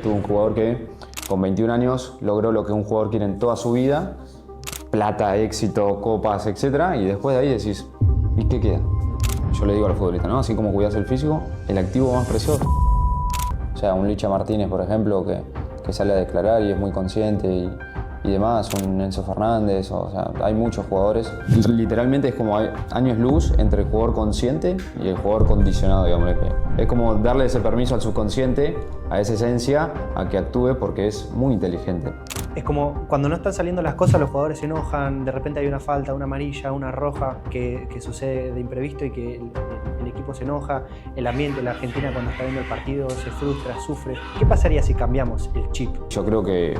Tuve un jugador que con 21 años logró lo que un jugador quiere en toda su vida, plata, éxito, copas, etc. Y después de ahí decís, ¿y qué queda? Yo le digo al futbolista, ¿no? Así como cuidas el físico, el activo más precioso. O sea, un Licha Martínez, por ejemplo, que sale a declarar y es muy consciente y demás, un Enzo Fernández, o sea, hay muchos jugadores. Literalmente es como hay años luz entre el jugador consciente y el jugador condicionado, digamos. Es como darle ese permiso al subconsciente, a esa esencia, a que actúe porque es muy inteligente. Es como cuando no están saliendo las cosas, los jugadores se enojan, de repente hay una falta, una amarilla, una roja que sucede de imprevisto y que el equipo se enoja, el ambiente, la Argentina cuando está viendo el partido se frustra, sufre. ¿Qué pasaría si cambiamos el chip? Yo creo que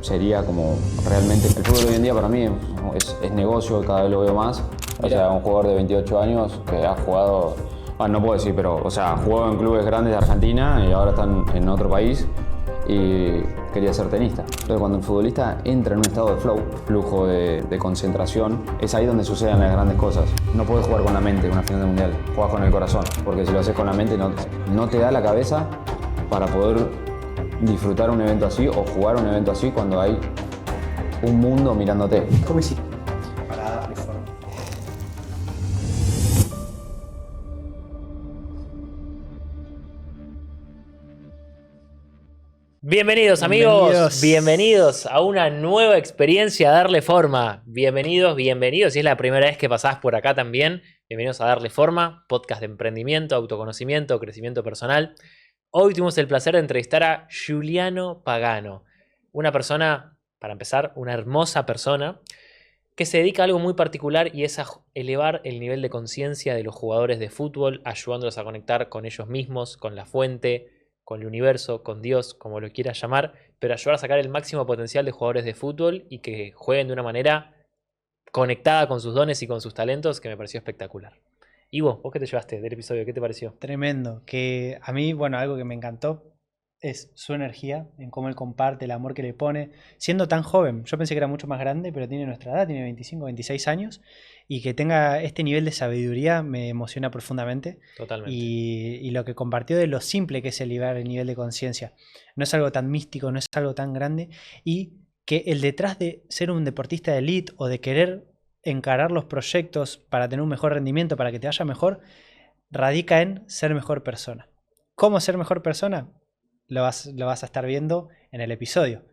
sería como realmente, el fútbol hoy en día para mí es negocio, cada vez lo veo más. O sea, un jugador de 28 años que ha jugado, no puedo decir, pero o sea, jugó en clubes grandes de Argentina y ahora están en otro país y quería ser tenista. Entonces cuando el futbolista entra en un estado de flow, flujo de concentración, es ahí donde suceden las grandes cosas. No puedes jugar con la mente en una final de mundial, juegas con el corazón, porque si lo haces con la mente no te da la cabeza para poder disfrutar un evento así o jugar un evento así cuando hay un mundo mirándote. ¿Cómo hiciste para darle forma? Bienvenidos amigos, bienvenidos a una nueva experiencia a Darle Forma. Bienvenidos, si es la primera vez que pasás por acá también, bienvenidos a Darle Forma, podcast de emprendimiento, autoconocimiento, crecimiento personal. Hoy tuvimos el placer de entrevistar a Giuliano Pagano, una persona, para empezar, una hermosa persona que se dedica a algo muy particular y es a elevar el nivel de conciencia de los jugadores de fútbol, ayudándolos a conectar con ellos mismos, con la fuente, con el universo, con Dios, como lo quieras llamar, pero ayudar a sacar el máximo potencial de jugadores de fútbol y que jueguen de una manera conectada con sus dones y con sus talentos, que me pareció espectacular. Ivo, ¿vos qué te llevaste del episodio? ¿Qué te pareció? Tremendo, que a mí, bueno, algo que me encantó es su energía, en cómo él comparte, el amor que le pone, siendo tan joven. Yo pensé que era mucho más grande, pero tiene nuestra edad, tiene 25, 26 años, y que tenga este nivel de sabiduría me emociona profundamente. Totalmente. Y lo que compartió de lo simple que es elevar el nivel de conciencia. No es algo tan místico, no es algo tan grande, y que el detrás de ser un deportista de elite o de querer encarar los proyectos para tener un mejor rendimiento, para que te vaya mejor, radica en ser mejor persona. ¿Cómo ser mejor persona? Lo vas a estar viendo en el episodio.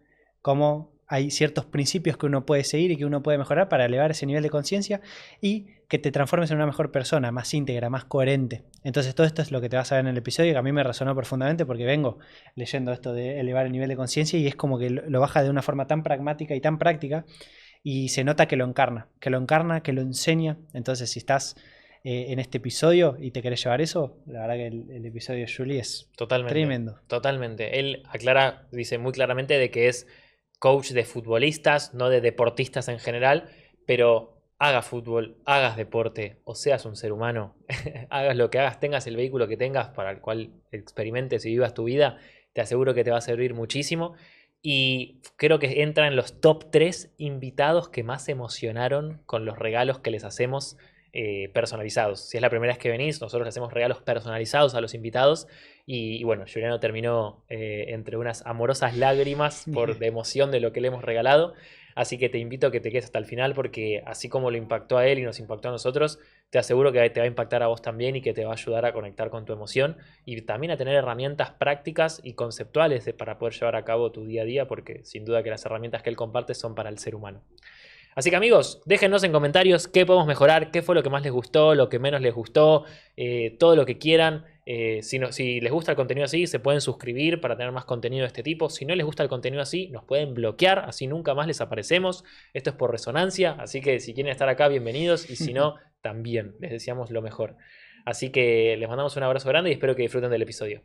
Cómo hay ciertos principios que uno puede seguir y que uno puede mejorar para elevar ese nivel de conciencia y que te transformes en una mejor persona, más íntegra, más coherente. Entonces todo esto es lo que te vas a ver en el episodio, que a mí me resonó profundamente porque vengo leyendo esto de elevar el nivel de conciencia y es como que lo baja de una forma tan pragmática y tan práctica y se nota que lo encarna, que lo enseña. Entonces si estás en este episodio y te querés llevar eso, la verdad que el episodio de Juli es tremendo. Totalmente. Él aclara, dice muy claramente de que es coach de futbolistas, no de deportistas en general, pero hagas fútbol, hagas deporte o seas un ser humano, hagas lo que hagas, tengas el vehículo que tengas para el cual experimentes y vivas tu vida, te aseguro que te va a servir muchísimo. Y creo que entra en los top 3 invitados que más se emocionaron con los regalos que les hacemos personalizados. Si es la primera vez que venís, nosotros le hacemos regalos personalizados a los invitados y bueno, Giuliano terminó entre unas amorosas lágrimas de emoción de lo que le hemos regalado, así que te invito a que te quedes hasta el final porque así como lo impactó a él y nos impactó a nosotros, te aseguro que te va a impactar a vos también y que te va a ayudar a conectar con tu emoción y también a tener herramientas prácticas y conceptuales para poder llevar a cabo tu día a día, porque sin duda que las herramientas que él comparte son para el ser humano. Así que amigos, déjenos en comentarios qué podemos mejorar, qué fue lo que más les gustó, lo que menos les gustó, todo lo que quieran. Si les gusta el contenido así, se pueden suscribir para tener más contenido de este tipo. Si no les gusta el contenido así, nos pueden bloquear, así nunca más les aparecemos. Esto es por resonancia, así que si quieren estar acá, bienvenidos. Y si no, también les deseamos lo mejor. Así que les mandamos un abrazo grande y espero que disfruten del episodio.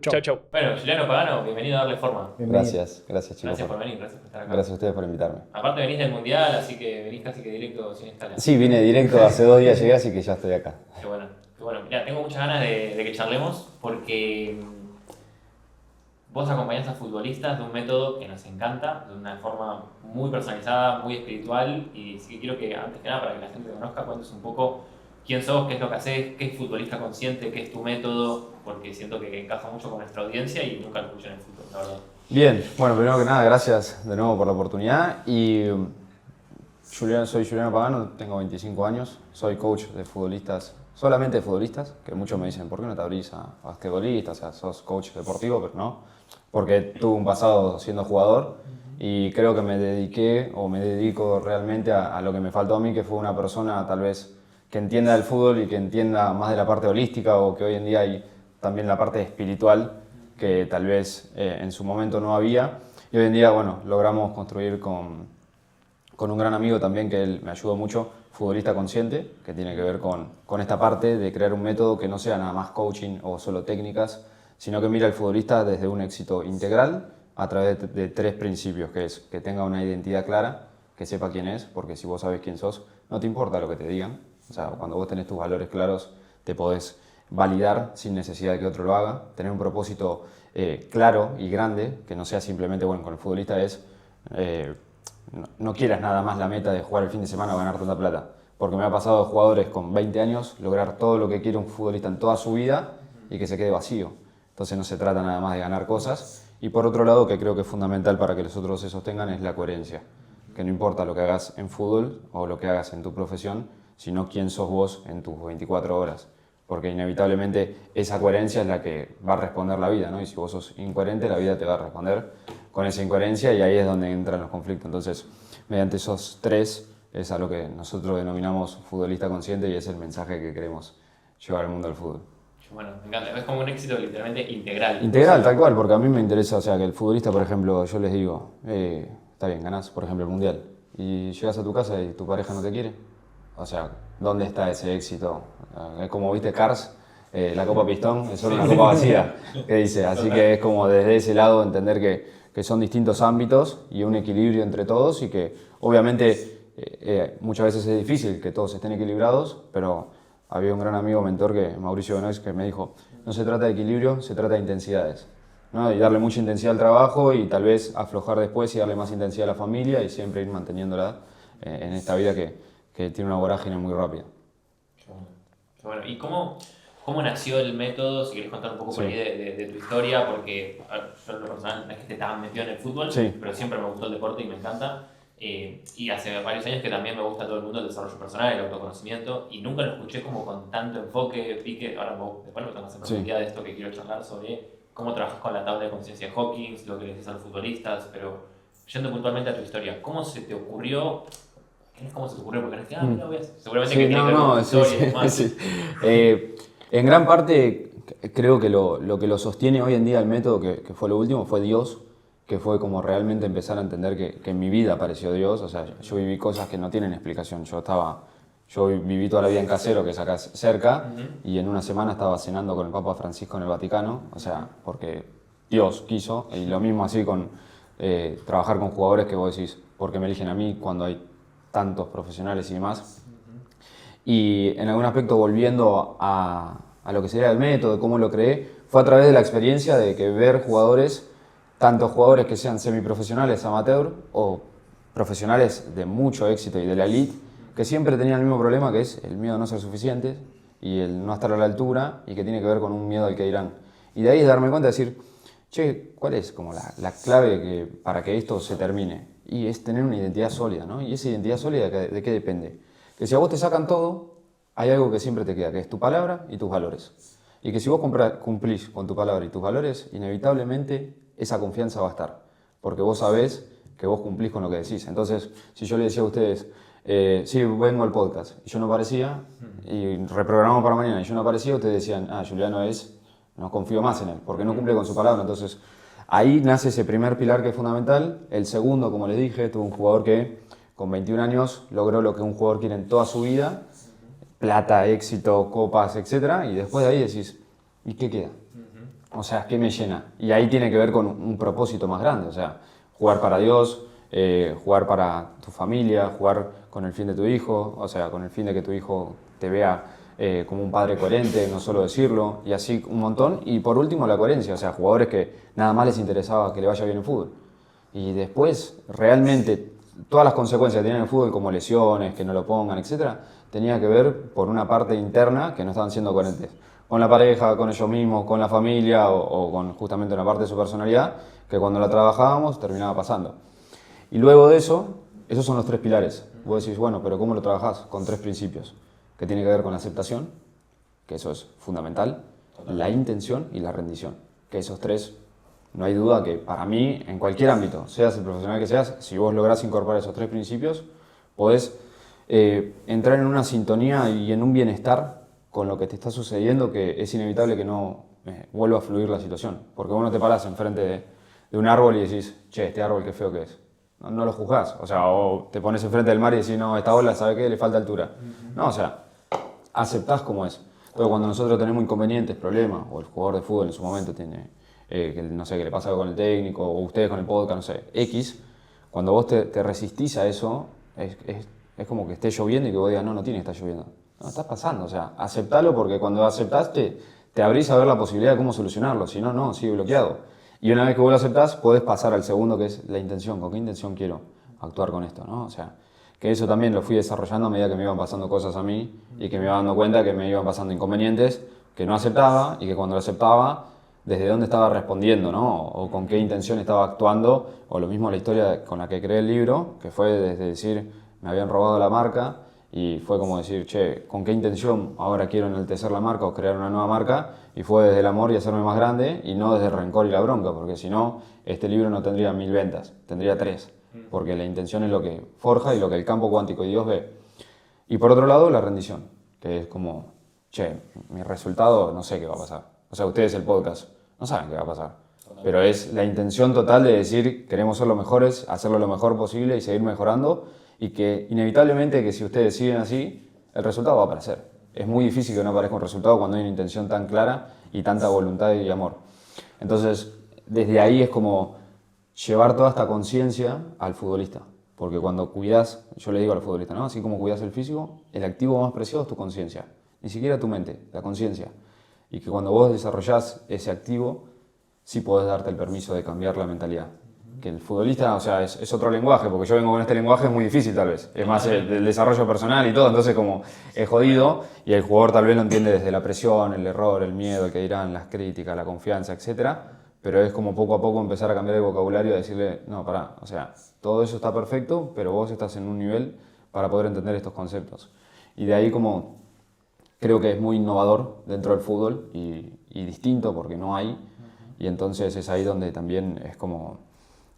Chau, chau. Bueno, Giuliano Pagano, bienvenido a Darle Forma. Gracias chicos. Gracias por venir, gracias por estar acá. Gracias a ustedes por invitarme. Aparte venís del Mundial, así que venís casi que directo sin escala. Sí, vine directo, hace 2 días llegué, así que ya estoy acá. Qué bueno. Mirá, tengo muchas ganas de que charlemos porque vos acompañás a futbolistas de un método que nos encanta, de una forma muy personalizada, muy espiritual y sí que quiero que, antes que nada, para que la gente te conozca, cuentes un poco quién sos, qué es lo que haces, qué es futbolista consciente, qué es tu método, porque siento que encaja mucho con nuestra audiencia y nunca lo escuchan en el fútbol, la verdad. Bien, bueno, primero que nada, gracias de nuevo por la oportunidad. Y soy Juliano Pagano, tengo 25 años, soy coach de futbolistas, solamente de futbolistas, que muchos me dicen, ¿por qué no te abrís a basquetbolistas? O sea, sos coach deportivo, pero no, porque tuve un pasado siendo jugador y creo que me dediqué o me dedico realmente a lo que me faltó a mí, que fue una persona tal vez que entienda el fútbol y que entienda más de la parte holística, o que hoy en día hay también la parte espiritual que tal vez en su momento no había. Y hoy en día, bueno, logramos construir con un gran amigo también, que él me ayudó mucho, Futbolista Consciente, que tiene que ver con esta parte de crear un método que no sea nada más coaching o solo técnicas, sino que mira al futbolista desde un éxito integral a través de 3 principios, que es que tenga una identidad clara, que sepa quién es, porque si vos sabés quién sos, no te importa lo que te digan. O sea, cuando vos tenés tus valores claros, te podés validar sin necesidad de que otro lo haga. Tener un propósito claro y grande, que no sea simplemente, bueno, con el futbolista es, no quieras nada más la meta de jugar el fin de semana o ganar tanta plata. Porque me ha pasado de jugadores con 20 años lograr todo lo que quiere un futbolista en toda su vida y que se quede vacío. Entonces no se trata nada más de ganar cosas. Y por otro lado, que creo que es fundamental para que los otros se sostengan, es la coherencia. Que no importa lo que hagas en fútbol o lo que hagas en tu profesión, sino quién sos vos en tus 24 horas. Porque inevitablemente esa coherencia es la que va a responder la vida, ¿no? Y si vos sos incoherente, la vida te va a responder con esa incoherencia, y ahí es donde entran los conflictos. Entonces, mediante esos 3 es a lo que nosotros denominamos futbolista consciente, y es el mensaje que queremos llevar al mundo del fútbol. Bueno, me encanta, es como un éxito literalmente integral. Integral, tal cual, porque a mí me interesa, o sea, que el futbolista, por ejemplo, yo les digo, está bien, ganás, por ejemplo, el Mundial, y llegas a tu casa y tu pareja no te quiere. O sea, ¿dónde está ese éxito? Es como, viste, Cars, la copa pistón, es solo una copa vacía, que dice. Así que es como desde ese lado entender que son distintos ámbitos y un equilibrio entre todos, y que obviamente muchas veces es difícil que todos estén equilibrados, pero había un gran amigo, mentor, Mauricio Benoist, que me dijo, no se trata de equilibrio, se trata de intensidades, ¿no? Y darle mucha intensidad al trabajo y tal vez aflojar después y darle más intensidad a la familia, y siempre ir manteniéndola en esta vida que tiene una vorágine muy rápida. Qué bueno. ¿Y cómo nació el método? Si querés contar un poco por ahí de tu historia, porque yo en lo personal no es que esté tan metido en el fútbol, pero siempre me gustó el deporte y me encanta. Y hace varios años que también me gusta todo el mundo del desarrollo personal, el autoconocimiento, y nunca lo escuché como con tanto enfoque, pique. Ahora después me tengo que hacer profundidad de esto que quiero charlar sobre cómo trabajas con la tabla de conciencia de Hawkins, lo que le dices a los futbolistas, pero yendo puntualmente a tu historia, ¿cómo se te ocurrió? ¿Cómo se te ocurrió? Porque no es que, mira, voy a hacer. Seguramente que tiene que ver con tu historia y demás. En gran parte creo que lo que lo sostiene hoy en día el método, que fue lo último, fue Dios, que fue como realmente empezar a entender que en mi vida apareció Dios. O sea, yo viví cosas que no tienen explicación. Yo viví toda la vida en Casero, que es acá cerca, y en una semana estaba cenando con el Papa Francisco en el Vaticano, o sea, porque Dios quiso. Y lo mismo así con trabajar con jugadores que vos decís, ¿por qué me eligen a mí cuando hay tantos profesionales y demás? Y en algún aspecto, volviendo a lo que sería el método, de cómo lo creé, fue a través de la experiencia de que ver jugadores, tanto jugadores que sean semiprofesionales, amateur, o profesionales de mucho éxito y de la elite, que siempre tenían el mismo problema, que es el miedo a no ser suficientes y el no estar a la altura, y que tiene que ver con un miedo al que dirán. Y de ahí darme cuenta de decir, che, ¿cuál es como la clave para que esto se termine? Y es tener una identidad sólida, ¿no? Y esa identidad sólida, ¿de qué depende? Que si a vos te sacan todo, hay algo que siempre te queda, que es tu palabra y tus valores. Y que si vos cumplís con tu palabra y tus valores, inevitablemente esa confianza va a estar. Porque vos sabés que vos cumplís con lo que decís. Entonces, si yo le decía a ustedes, sí, vengo al podcast, y yo no aparecía, y reprogramamos para mañana, y yo no aparecía, ustedes decían, Juliano no confío más en él, porque no cumple con su palabra. Entonces, ahí nace ese primer pilar que es fundamental. El segundo, como les dije, tuve un jugador que con 21 años logró lo que un jugador quiere en toda su vida: plata, éxito, copas, etc. Y después de ahí decís, ¿y qué queda? O sea, ¿qué me llena? Y ahí tiene que ver con un propósito más grande. O sea, jugar para Dios, jugar para tu familia, jugar con el fin de tu hijo, o sea, con el fin de que tu hijo te vea como un padre coherente, no solo decirlo, y así un montón. Y por último, la coherencia, o sea, jugadores que nada más les interesaba que le vaya bien en fútbol. Y después, realmente, todas las consecuencias que tenía en el fútbol, como lesiones, que no lo pongan, etcétera, tenía que ver por una parte interna que no estaban siendo coherentes. Con la pareja, con ellos mismos, con la familia o con justamente una parte de su personalidad, que cuando la trabajábamos terminaba pasando. Y luego de eso, esos son los 3 pilares. Vos decís, bueno, pero ¿cómo lo trabajás? Con 3 principios, que tiene que ver con la aceptación, que eso es fundamental, la intención y la rendición, que esos 3, no hay duda que para mí, en cualquier ámbito, seas el profesional que seas, si vos lográs incorporar esos 3 principios, podés entrar en una sintonía y en un bienestar con lo que te está sucediendo, que es inevitable que no vuelva a fluir la situación. Porque vos no te parás enfrente de un árbol y decís, che, este árbol qué feo que es. No lo juzgás, o sea, o te pones enfrente del mar y decís, no, esta ola, ¿sabe qué? Le falta altura. No, o sea, aceptás como es. Entonces, cuando nosotros tenemos inconvenientes, problemas, o el jugador de fútbol en su momento tiene, que, no sé, que le pasa algo con el técnico, o ustedes con el podcast, no sé, X, cuando vos te resistís a eso, es como que esté lloviendo y que vos digas, no, no tiene que estar lloviendo. No, estás pasando, o sea, aceptalo porque cuando aceptaste, te abrís a ver la posibilidad de cómo solucionarlo, si no, no, sigue bloqueado. Y una vez que vos lo aceptás, podés pasar al segundo, que es la intención. ¿Con qué intención quiero actuar con esto? ¿No? O sea, que eso también lo fui desarrollando a medida que me iban pasando cosas a mí y que me iba dando cuenta que me iban pasando inconvenientes que no aceptaba y que cuando lo aceptaba, desde dónde estaba respondiendo, ¿no? O con qué intención estaba actuando, o lo mismo la historia con la que creé el libro, que fue desde decir, me habían robado la marca, y fue como decir, che, ¿con qué intención ahora quiero enaltecer la marca o crear una nueva marca? Y fue desde el amor y hacerme más grande y no desde el rencor y la bronca, porque si no, este libro no tendría 1000 ventas, tendría 3, porque la intención es lo que forja y lo que el campo cuántico y Dios ve. Y por otro lado, la rendición, que es como, che, mi resultado no sé qué va a pasar. O sea, ustedes el podcast no saben qué va a pasar, pero es la intención total de decir, queremos ser los mejores, hacerlo lo mejor posible y seguir mejorando. Y que inevitablemente que si ustedes siguen así, el resultado va a aparecer. Es muy difícil que no aparezca un resultado cuando hay una intención tan clara y tanta voluntad y amor. Entonces, desde ahí es como llevar toda esta conciencia al futbolista. Porque cuando cuidas, yo le digo al futbolista, ¿no? Así como cuidas el físico, el activo más preciado es tu conciencia. Ni siquiera tu mente, la conciencia. Y que cuando vos desarrollás ese activo, sí podés darte el permiso de cambiar la mentalidad. Que el futbolista, o sea, es otro lenguaje, porque yo vengo con este lenguaje, es muy difícil tal vez, es más el desarrollo personal y todo, entonces como es jodido y el jugador tal vez lo entiende desde la presión, el error, el miedo, el que dirán, las críticas, la confianza, etcétera, pero es como poco a poco empezar a cambiar el vocabulario y decirle, no, pará, o sea, todo eso está perfecto, pero vos estás en un nivel para poder entender estos conceptos. Y de ahí como creo que es muy innovador dentro del fútbol y distinto porque no hay, y entonces es ahí donde también es como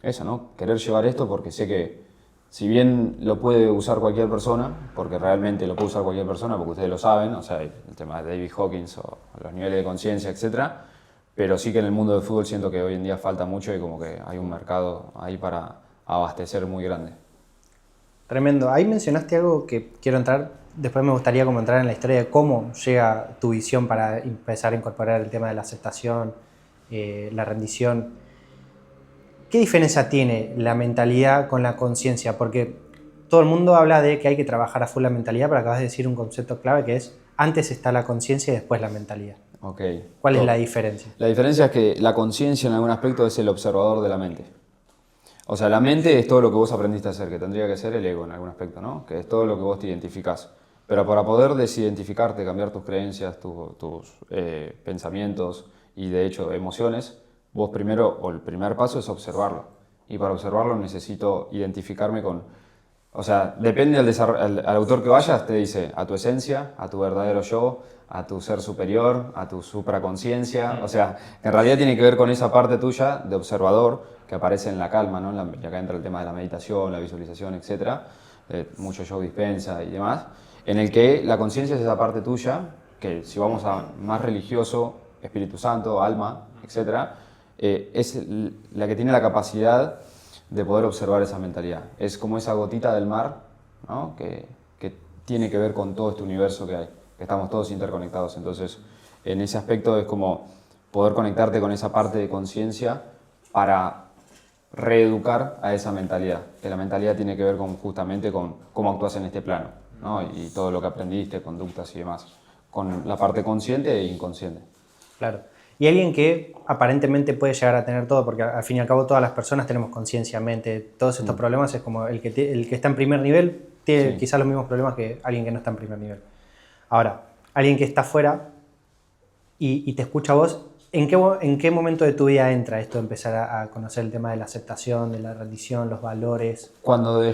eso, ¿no? Querer llevar esto porque sé que si bien lo puede usar cualquier persona, porque realmente lo puede usar cualquier persona, porque ustedes lo saben, o sea, el tema de David Hawkins o los niveles de conciencia, etcétera, pero sí que en el mundo del fútbol siento que hoy en día falta mucho y como que hay un mercado ahí para abastecer muy grande. Tremendo. Ahí mencionaste algo que quiero entrar, después me gustaría como entrar en la historia de cómo llega tu visión para empezar a incorporar el tema de la aceptación, la rendición. ¿Qué diferencia tiene la mentalidad con la conciencia? Porque todo el mundo habla de que hay que trabajar a full la mentalidad, pero acabas de decir un concepto clave que es antes está la conciencia y después la mentalidad. Okay. ¿Cuál es la diferencia? La diferencia es que la conciencia en algún aspecto es el observador de la mente. O sea, la mente es todo lo que vos aprendiste a hacer, que tendría que ser el ego en algún aspecto, ¿no? Que es todo lo que vos te identificás. Pero para poder desidentificarte, cambiar tus creencias, tus pensamientos y de hecho emociones, vos primero, o el primer paso es observarlo. Y para observarlo necesito identificarme con... O sea, depende al autor que vayas, te dice a tu esencia, a tu verdadero yo, a tu ser superior, a tu supraconciencia. O sea, en realidad tiene que ver con esa parte tuya de observador que aparece en la calma, ¿no? Y acá entra el tema de la meditación, la visualización, etc. Mucho Joe Dispenza y demás. En el que la conciencia es esa parte tuya, que si vamos a más religioso, Espíritu Santo, alma, etc., es la que tiene la capacidad de poder observar esa mentalidad. Es como esa gotita del mar, ¿no? que tiene que ver con todo este universo que hay, que estamos todos interconectados. Entonces, en ese aspecto es como poder conectarte con esa parte de conciencia para reeducar a esa mentalidad, que la mentalidad tiene que ver justamente con cómo actúas en este plano, ¿no? Y todo lo que aprendiste, conductas y demás, con la parte consciente e inconsciente. Claro. Y alguien que aparentemente puede llegar a tener todo, porque al fin y al cabo todas las personas tenemos conciencia, mente, todos estos problemas, es como el que está en primer nivel tiene quizás los mismos problemas que alguien que no está en primer nivel. Ahora, alguien que está fuera y te escucha a vos, ¿en qué momento de tu vida entra esto de empezar a conocer el tema de la aceptación, de la rendición, los valores? Cuando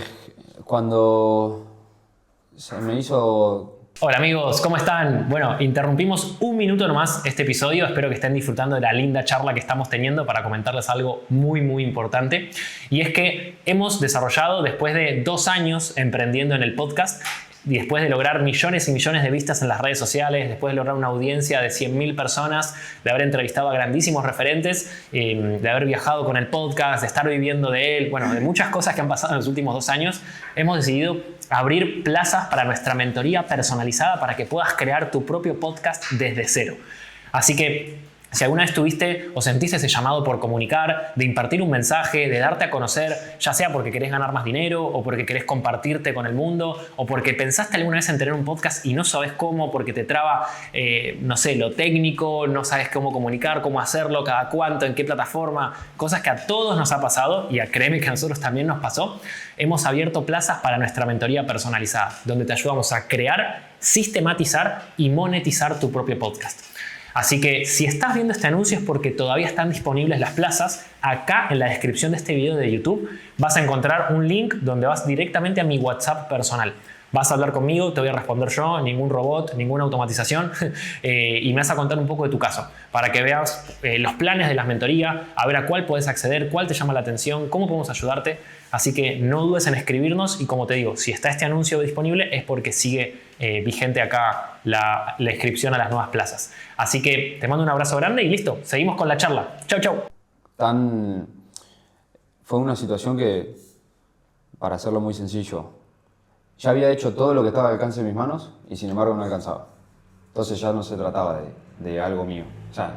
se me hizo... Hola amigos, ¿cómo están? Bueno, interrumpimos un minuto nomás este episodio. Espero que estén disfrutando de la linda charla que estamos teniendo para comentarles algo muy importante. Y es que hemos desarrollado, después de 2 años emprendiendo en el podcast, y después de lograr millones y millones de vistas en las redes sociales, después de lograr una audiencia de 100.000 personas, de haber entrevistado a grandísimos referentes, de haber viajado con el podcast, de estar viviendo de él, bueno, de muchas cosas que han pasado en los últimos 2 años, hemos decidido abrir plazas para nuestra mentoría personalizada para que puedas crear tu propio podcast desde cero. Así que si alguna vez tuviste o sentiste ese llamado por comunicar, de impartir un mensaje, de darte a conocer, ya sea porque querés ganar más dinero o porque querés compartirte con el mundo o porque pensaste alguna vez en tener un podcast y no sabes cómo, porque te traba, no sé, lo técnico, no sabes cómo comunicar, cómo hacerlo, cada cuánto, en qué plataforma, cosas que a todos nos ha pasado y créeme que a nosotros también nos pasó, hemos abierto plazas para nuestra mentoría personalizada, donde te ayudamos a crear, sistematizar y monetizar tu propio podcast. Así que si estás viendo este anuncio es porque todavía están disponibles las plazas. Acá en la descripción de este video de YouTube vas a encontrar un link donde vas directamente a mi WhatsApp personal. Vas a hablar conmigo, te voy a responder yo, ningún robot, ninguna automatización y me vas a contar un poco de tu caso para que veas los planes de las mentorías, a ver a cuál puedes acceder, cuál te llama la atención, cómo podemos ayudarte. Así que no dudes en escribirnos y como te digo, si está este anuncio disponible es porque sigue vigente acá la inscripción a las nuevas plazas. Así que te mando un abrazo grande y listo, seguimos con la charla. Chau, chau. Fue una situación que, para hacerlo muy sencillo, ya había hecho todo lo que estaba al alcance de mis manos y sin embargo no alcanzaba. Entonces ya no se trataba de algo mío. O sea,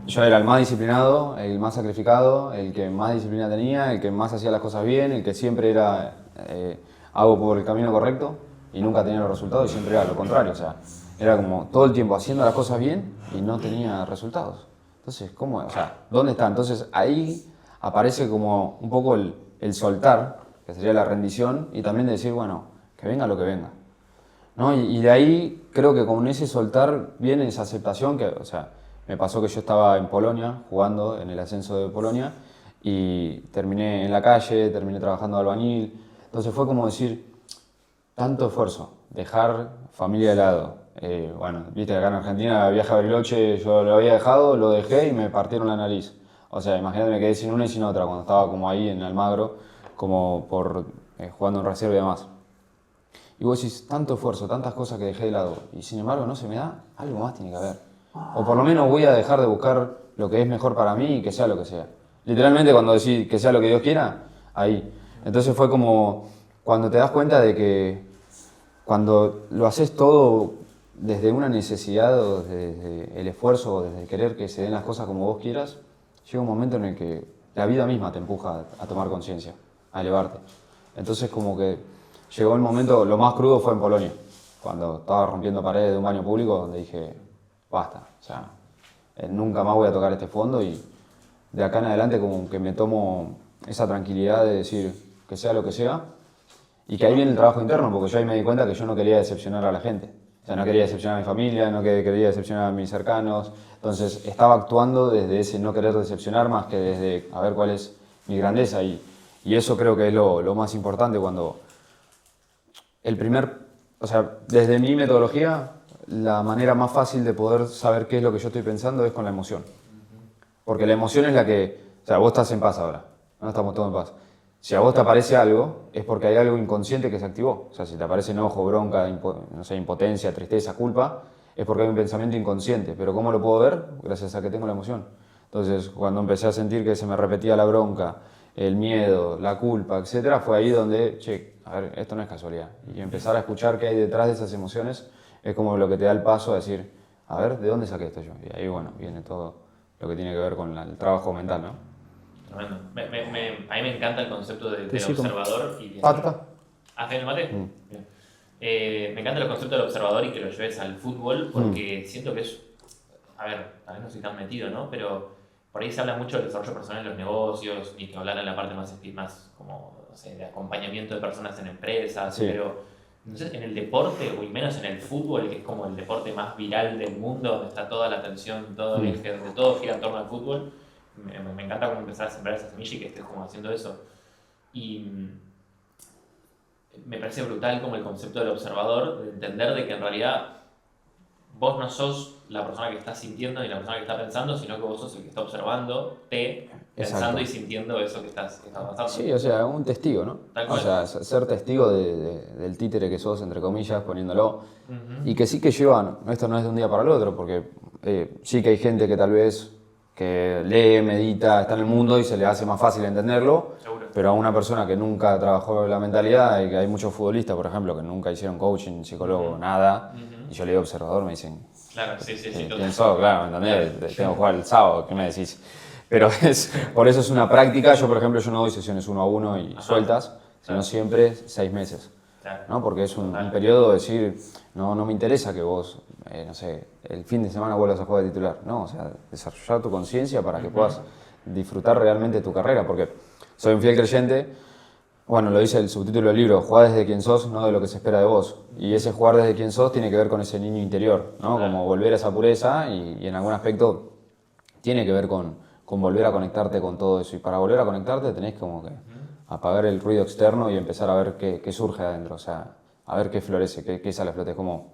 yo era el más disciplinado, el más sacrificado, el que más disciplina tenía, el que más hacía las cosas bien, el que siempre era hago por el camino correcto y nunca tenía los resultados y siempre era lo contrario. O sea, era como todo el tiempo haciendo las cosas bien y no tenía resultados. Entonces, ¿cómo? O sea, ¿dónde está? Entonces ahí aparece como un poco el soltar, que sería la rendición, y también de decir, bueno, que venga lo que venga, ¿no? Y de ahí creo que con ese soltar viene esa aceptación que, o sea, me pasó que yo estaba en Polonia, jugando en el ascenso de Polonia, y terminé en la calle, terminé trabajando de albañil. Entonces fue como decir, tanto esfuerzo, dejar familia de lado. Bueno, viste que acá en Argentina, viaje a Bariloche, yo lo había dejado, lo dejé y me partieron la nariz. O sea, imagínate, me quedé sin una y sin otra cuando estaba como ahí en Almagro, como por jugando en reserva y demás. Y vos decís, tanto esfuerzo, tantas cosas que dejé de lado, y sin embargo no se me da, algo más tiene que haber. O por lo menos voy a dejar de buscar lo que es mejor para mí y que sea lo que sea. Literalmente cuando decís que sea lo que Dios quiera, ahí. Entonces fue como cuando te das cuenta de que cuando lo haces todo desde una necesidad o desde el esfuerzo o desde el querer que se den las cosas como vos quieras, llega un momento en el que la vida misma te empuja a tomar conciencia, a elevarte. Entonces como que llegó el momento, lo más crudo fue en Polonia, cuando estaba rompiendo paredes de un baño público donde dije, basta, o sea, nunca más voy a tocar este fondo y de acá en adelante como que me tomo esa tranquilidad de decir que sea lo que sea y que ahí viene el trabajo interno, porque yo ahí me di cuenta que yo no quería decepcionar a la gente. O sea, no quería decepcionar a mi familia, no quería decepcionar a mis cercanos, entonces estaba actuando desde ese no querer decepcionar más que desde a ver cuál es mi grandeza y eso creo que es lo más importante cuando o sea, desde mi metodología, la manera más fácil de poder saber qué es lo que yo estoy pensando es con la emoción. Porque la emoción es la que, o sea, vos estás en paz ahora, no estamos todos en paz. Si a vos te aparece algo, es porque hay algo inconsciente que se activó. O sea, si te aparece enojo, bronca, no sé, impotencia, tristeza, culpa, es porque hay un pensamiento inconsciente. Pero ¿cómo lo puedo ver? Gracias a que tengo la emoción. Entonces, cuando empecé a sentir que se me repetía la bronca, el miedo, la culpa, etcétera, fue ahí donde, che, a ver, esto no es casualidad. Y empezar a escuchar qué hay detrás de esas emociones es como lo que te da el paso a decir, a ver, ¿de dónde saqué esto yo? Y ahí, bueno, viene todo lo que tiene que ver con el trabajo mental, ¿no? Tremendo. A mí me encanta el concepto de Sí, observador. Y ¿Has el mate? Me encanta el concepto del observador y que lo lleves al fútbol porque siento que es a ver, tal vez no soy tan metido, ¿no? Pero por ahí se habla mucho del desarrollo personal en los negocios, ni que hablar en la parte más como, no sé, de acompañamiento de personas en empresas, Sí. pero no sé, en el deporte, o y menos en el fútbol, que es como el deporte más viral del mundo, donde está toda la atención, todo el eje, donde todo gira en torno al fútbol, me encanta como empezar a sembrar esa semilla y que estés como haciendo eso. Y me parece brutal como el concepto del observador, de entender de que en realidad vos no sos la persona que está sintiendo ni la persona que está pensando, sino que vos sos el que está observando, pensando Exacto. y sintiendo eso que estás pasando. Sí, o sea, un testigo, ¿no? Tal O cual. sea, ser testigo del títere que sos, entre comillas, poniéndolo. Ujú. Y que sí que llevan, esto no es de un día para el otro, porque sí que hay gente que tal vez que lee, medita, está en el mundo y se le hace más fácil entenderlo, Seguro. pero a una persona que nunca trabajó la mentalidad, y que hay muchos futbolistas, por ejemplo, que nunca hicieron coaching, psicólogo, nada, y yo le digo observador, me dicen, Claro, sí, ¿quién total. sos? Claro, ¿me entendés? Tengo que jugar el sábado, ¿qué me decís? Pero por eso es una práctica. Yo, por ejemplo, yo no doy sesiones 1 a 1 y sueltas, sino Claro. siempre 6 meses. Claro. ¿No? Porque es un Total. periodo de decir, no me interesa que vos, no sé, el fin de semana vuelvas a jugar de titular. No, o sea, desarrollar tu conciencia para que puedas disfrutar realmente tu carrera. Porque soy un fiel creyente, bueno, lo dice el subtítulo del libro, jugar desde quien sos, no de lo que se espera de vos. Y ese jugar desde quien sos tiene que ver con ese niño interior, ¿no? Como volver a esa pureza y en algún aspecto tiene que ver con volver a conectarte con todo eso. Y para volver a conectarte tenés como que apagar el ruido externo y empezar a ver qué surge adentro, o sea, a ver qué florece, qué sale a flote. Es como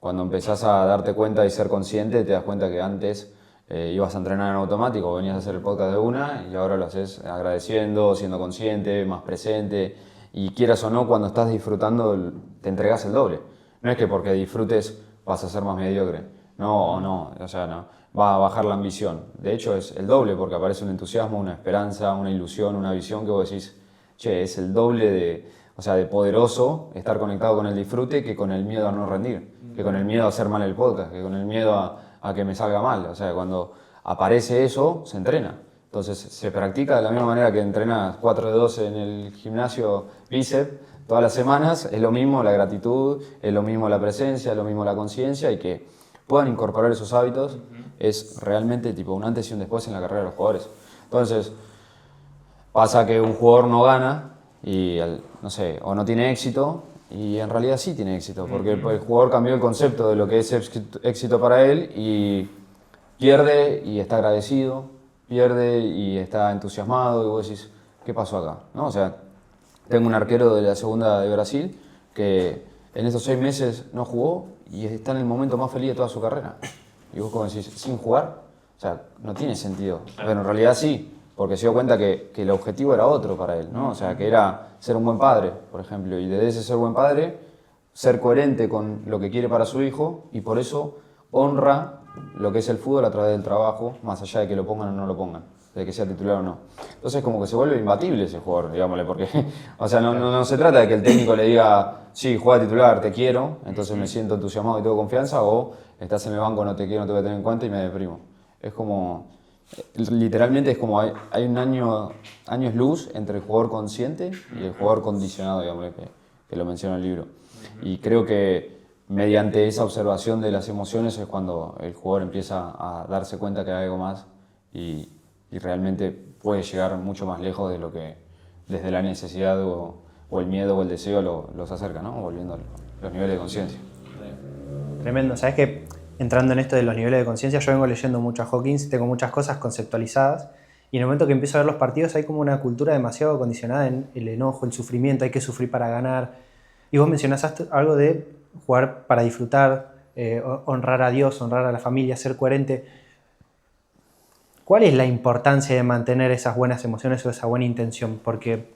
cuando empezás a darte cuenta y ser consciente, te das cuenta que antes ibas a entrenar en automático, venías a hacer el podcast de una y ahora lo haces agradeciendo, siendo consciente, más presente. Y quieras o no, cuando estás disfrutando, te entregas el doble. No es que porque disfrutes vas a ser más mediocre. No, o sea, no. Va a bajar la ambición. De hecho, es el doble porque aparece un entusiasmo, una esperanza, una ilusión, una visión que vos decís, che, es el doble de poderoso estar conectado con el disfrute que con el miedo a no rendir, que con el miedo a hacer mal el podcast, que con el miedo a que me salga mal. O sea, cuando aparece eso, se entrena. Entonces, se practica de la misma manera que entrenas 4 de 12 en el gimnasio bíceps todas las semanas. Es lo mismo la gratitud, es lo mismo la presencia, es lo mismo la conciencia y que puedan incorporar esos hábitos es realmente tipo un antes y un después en la carrera de los jugadores. Entonces, pasa que un jugador no gana y, no sé, o no tiene éxito, y en realidad sí tiene éxito, porque el jugador cambió el concepto de lo que es éxito para él y pierde y está agradecido, pierde y está entusiasmado, y vos decís, ¿qué pasó acá? ¿No? O sea, tengo un arquero de la segunda de Brasil que en estos 6 meses no jugó y está en el momento más feliz de toda su carrera. Y vos como decís, ¿sin jugar? O sea, no tiene sentido. Pero en realidad sí, porque se dio cuenta que el objetivo era otro para él, ¿no? O sea, que era ser un buen padre, por ejemplo, y desde ese ser buen padre, ser coherente con lo que quiere para su hijo y por eso honra lo que es el fútbol a través del trabajo, más allá de que lo pongan o no lo pongan, de que sea titular o no. Entonces como que se vuelve imbatible ese jugador, digámosle, porque, o sea, no se trata de que el técnico le diga, sí, juega titular, te quiero, entonces me siento entusiasmado y tengo confianza, o estás en el banco, no te quiero, no te voy a tener en cuenta y me deprimo. Es como, literalmente es como hay un años luz entre el jugador consciente y el jugador condicionado, digámosle, que lo menciona el libro. Y creo que mediante esa observación de las emociones es cuando el jugador empieza a darse cuenta que hay algo más y realmente puede llegar mucho más lejos de lo que desde la necesidad o el miedo o el deseo los acerca, ¿no? Volviendo a los niveles de conciencia. Tremendo. Sabes que entrando en esto de los niveles de conciencia, yo vengo leyendo mucho a Hawkins, tengo muchas cosas conceptualizadas y en el momento que empiezo a ver los partidos hay como una cultura demasiado condicionada en el enojo, el sufrimiento, hay que sufrir para ganar. Y vos mencionaste algo de jugar para disfrutar, honrar a Dios, honrar a la familia, ser coherente. ¿Cuál es la importancia de mantener esas buenas emociones o esa buena intención? Porque